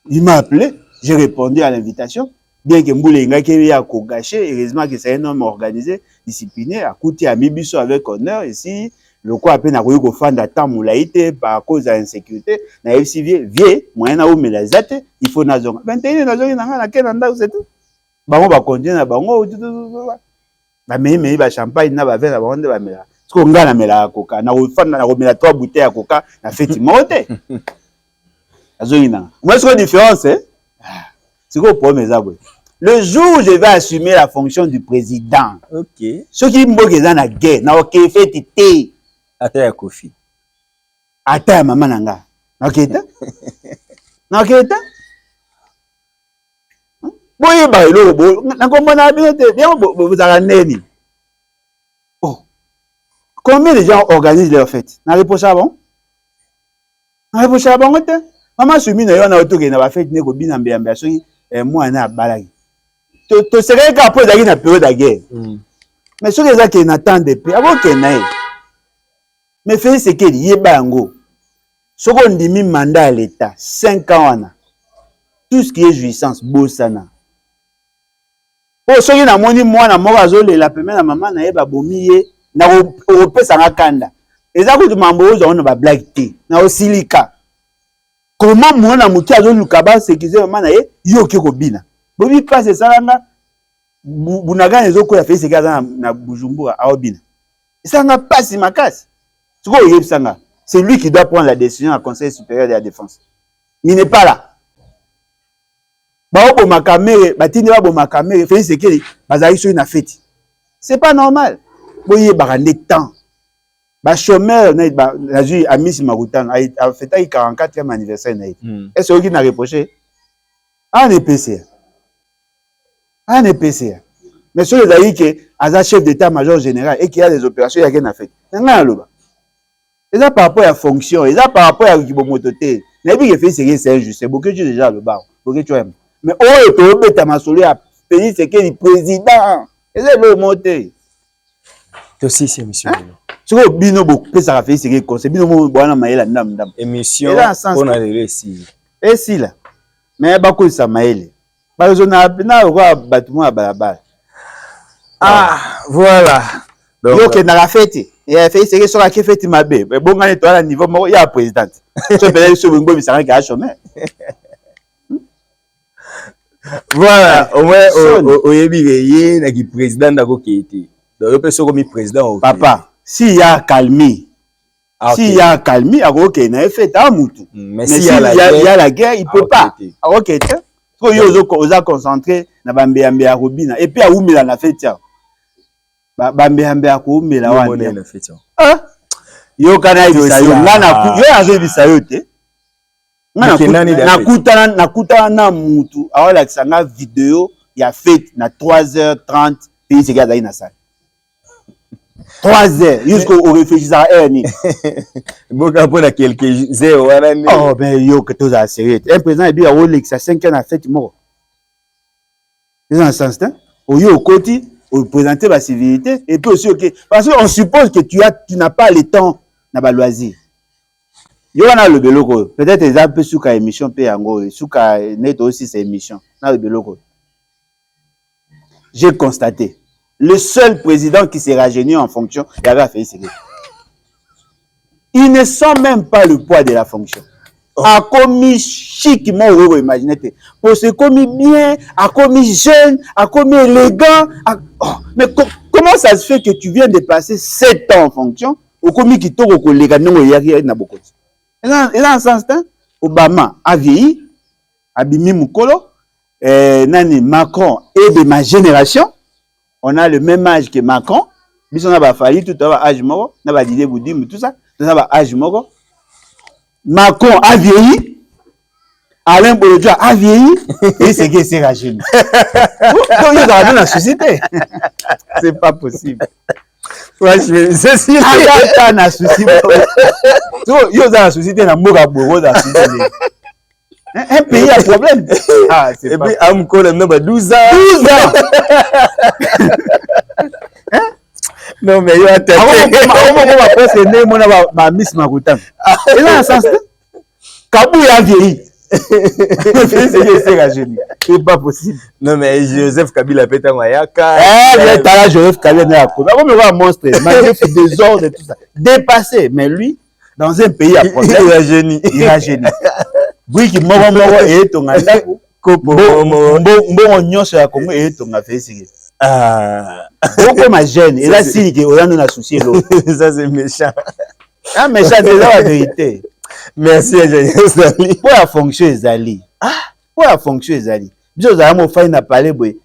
Il m'a appelé, j'ai répondu à l'invitation. Bien que Mboule Ngakiri a gâché, heureusement que c'est un homme organisé, discipliné, a coûté à Mibiso avec honneur. Ici, le quoi à peine a eu fan d'attendre moulaïté par cause de l'insécurité. Na FC vie, moyen à où mais les athées, il faut nazon. 21 nazon, il n'a qu'un anda, c'est tout. Bango va continuer à bango, la meilleure ba champagne, na ba verre, la bande ba mela. Ce qu'on gagne à mela coca, na ou fan na remela 3 bouteilles à coca, na fait monter. Moi, c'est quoi la différence, hein? C'est quoi le problème, le jour où je vais assumer la fonction du président, ok. Ceux qui me disent dans la guerre, na ok fait tité. Ata ya Kofi. Ata ya maman nanga. Na ok ta? Na ok ta? Boye ba ilo bo. Na komona bien te. Bien vous allez oh. Combien de gens organisent leurs fêtes? Na réponse bon? Na réponse bon te? Maman sumi na yo na otoke na ba fête ne ko bina mbembe so moi na balaki. To serait qu'après d'aller na période de guerre. Mais ce que ça qui n'attendent pas avant que nae. Mais fait ce qu'il y bango. Ce qu'on dit mi mandat à l'état 5 ans tout ce qui est jouissance bossana. Oh ce qui na moni moi na moko azole la première na maman na yeba bomiye na opesa ngakanda. Eza ko tumambo ozo na ba black tea na osilika. Comment moi na muti azoluka ba sécuriser maman na ye yo ke ko bina. Bobi passe ça là bunaga ezoko ya fesi kaza na Bujumbura aobina. Ça n'a pas si makasi. C'est lui qui doit prendre la décision au Conseil supérieur de la défense. Il n'est pas là. Baobo makamere, batini babo makamere, fait ce qu'il bazali sur une fête. C'est pas normal. Boye barande temps. Ba chômeur na ju Amis Magutano a fêté 44e anniversaire na. Est-ce qu'il n'a reproché? Un EPC. Un EPC. Mais sur les aïe que Aza chef d'état-major général et qui a des opérations il y a qu'une fête. N'a loba. Et ça par rapport à la fonction, et ça par rapport à l'Ibomototé. N'a pas fait c'est injuste. C'est beaucoup de déjà le bar. Beaucoup tu aimes. Mais oh et tout le temps masolé à pays c'est que le président. Et c'est le monté. Aussi c'est monsieur. Tu vois bino beaucoup ça a fait c'est que conseil bino mo bwana maela ndam. Émission on a les récits. Et si là. Mais ba ko ça maele. Ba zona na kwa batuma balabala. Ah, voilà. Donc, yo ke na la fête. Et fait c'est que sur la fête mabe. Mais bon ngane to à niveau moko ya présidente. So peut-être so bongo bisanga ka chômeur. Voilà, au moins oyebi ye na ki président ndako kete. Donc yo peut so comme président. Papa, si y a calmie. Si y a calmie, OK, na fête à mutu. Mais si y a la guerre, il peut pas. OK, so yo oza concentré na bambe ya Robina et puis a umela na fête ya. Bambe ya ko umela wana na fête ya. Ah, yo kana ibisayo ngana yo azo ibisayo te. Nakutana na mutu awala kisanga vidéo ya fête na 3h30 pays c'est gars na salle. 3h jusqu'au réfléchissant ni. Bon quand pour quelques heures wana ni. Oh ben yo que tout ça sérieux. Un président et bien au Lex à 5h na fête mort. C'est dans ce sens là. Au yo côté au présenter la civilité et puis aussi OK parce qu'on suppose que tu n'as pas le temps na ba loisir. Yo wana le beloko peut-être les un peu suka émission pe yango suka net aussi ces émissions na le beloko. J'ai constaté le seul président qui s'est rajeuni en fonction, il avait fait ça. Il ne sent même pas le poids de la fonction. A commis chiquement, vous imaginez. Pour se commis bien, a commis jeune, a commis élégant. Mais comment ça se fait que tu viens de passer 7 ans en fonction, au commis qui tourne au collègue, non, il y a rien à beaucoup. Et là, en ce sens, Obama a vieilli, Abimi Mukolo, Nani Macron est de ma génération. On a le même âge que Macron. Bis on a pas fallu tout à âge mort, on a pas dit Boudim tout ça, on a pas âge mort. Macron a vieilli. Alain Bolodja a vieilli et c'est que c'est rajeuni. Donc il a dans la société. C'est pas possible. Franchement, c'est si dans la société. Donc il dans la société na moka bobo dans la société. Un pays a problème. Ah, c'est et puis Amko le nombre 12 ans. 12 ans. Non mais yo attends. On va presque né mon ba Miss Makutam. Et là en sens Kabou a vieilli. C'est rajeuni. C'est pas possible. Non mais Joseph Kabila peta Mayaka. Mais t'as là Joseph Kabila na ko. Comme le un monstre, malgré fait des ordres et tout ça. Dépassé, mais lui dans un pays à problème, il rajeuni. Oui qui moko et ton ndako. Bon nyonso ya Congo et ton a fait ici. Ah, beaucoup ma jeune et là si que on a nous soucier l'autre. Ça c'est méchant. Ah méchant c'est la vérité. Merci ingénieur Zali. Pour la fonction Zali. Ah, pour la fonction Zali. Biso za mo fa na parler boy.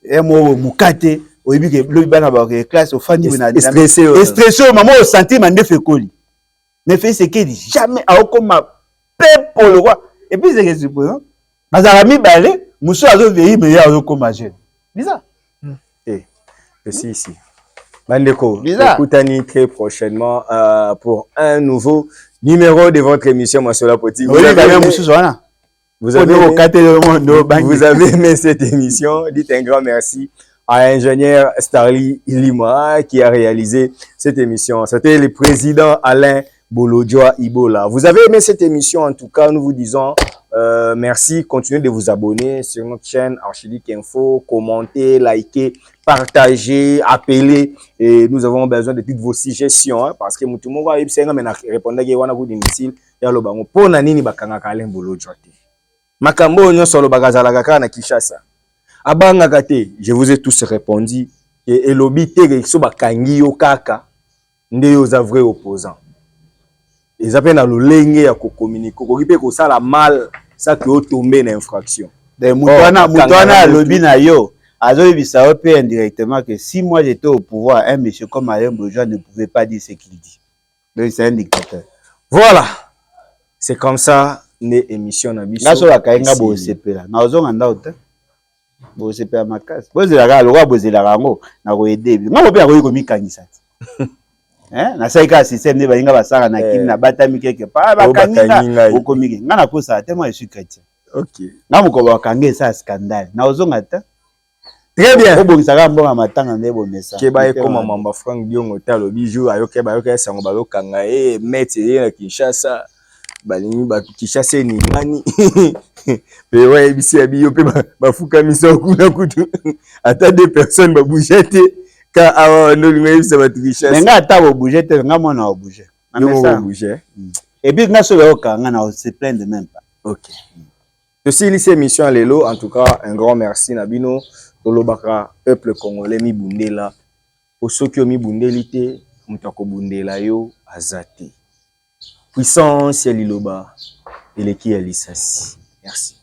Et mo mukate o yebi ke lo bana ba classe o fani na stressé maman o sentir mande fe koli. Mais fait ce qu'il dit jamais a okoma pour le roi. Et puis c'est que c'est pour bazara mi balé muso azo vieillir mais ya okoma jeune. Bizarre. C'est ici. Mandeko, écoutez très prochainement pour un nouveau numéro de votre émission Masola Poti. Vous avez aimé cette émission. Dites un grand merci à l'ingénieur Starly Lima qui a réalisé cette émission. C'était le président Alain Bolodja Ibola. Vous avez aimé cette émission, en tout cas, nous vous disons merci. Continuez de vous abonner sur notre chaîne Archidic Info, commenter, liker, partager, appeler. Et nous avons besoin de toutes vos suggestions, hein, parce que tout le monde va répondre à vous difficile. Pour nanini bakanga Alain Bolodja. Makambo nyo solo bagazala kaka na Kinshasa. Abanga kate, je vous ai tous répondu et elobité que so bakangi yo kaka nde yo za vrai opposant. Ils appellent dans le lenge ya ko communiquer ko kipe ko sala mal ça que tomber na infraction. De mutwana lobi na yo azo yebisa yo pe indirectement que si moi j'étais au pouvoir un monsieur comme Alain Bolodja ne pouvait pas dire ce qu'il dit. Donc c'est un dictateur. Voilà. C'est comme ça né émission na biso. Na so la kainga bo sepela. Na ozonga ndauta. Bo sepela makasi. Bo zelaka lokwa bo zelaka ngo na ko aider. Ngo pe ko komikangisa. Na saika système ne balinga basara na kimi na batami quelque part bakanginga okomiki nga na kosa tellement je suis chrétien. OK. Na moko bakange ça scandale. Na ozonga ta. Très bien. Obongisaka mbonga matanga ndebo mesa. Keba e koma mamba Frank Diongo talo bijou ayoke bayoke sango balokanga maître na Kinshasa. Balingi ba Kinshasa ni nani. Mais ouais bisi abi yo pe bafuka miso kuna kutu. Ata deux personnes ba bougete. Ka awa ndo lui ça va te richesse. Mais nga ata bo bouger te nga mona bo bouger. Nga bouger. Et puis nga so ba okanga na se plaindre même pas. OK. Ceci lycée émission lelo en tout cas un grand merci Nabino tolobaka peuple congolais mi bundela. Pour ceux qui ont mi bundeli te mutako bundela yo azate. Puissance ya liloba eleki ya lisasi. Merci.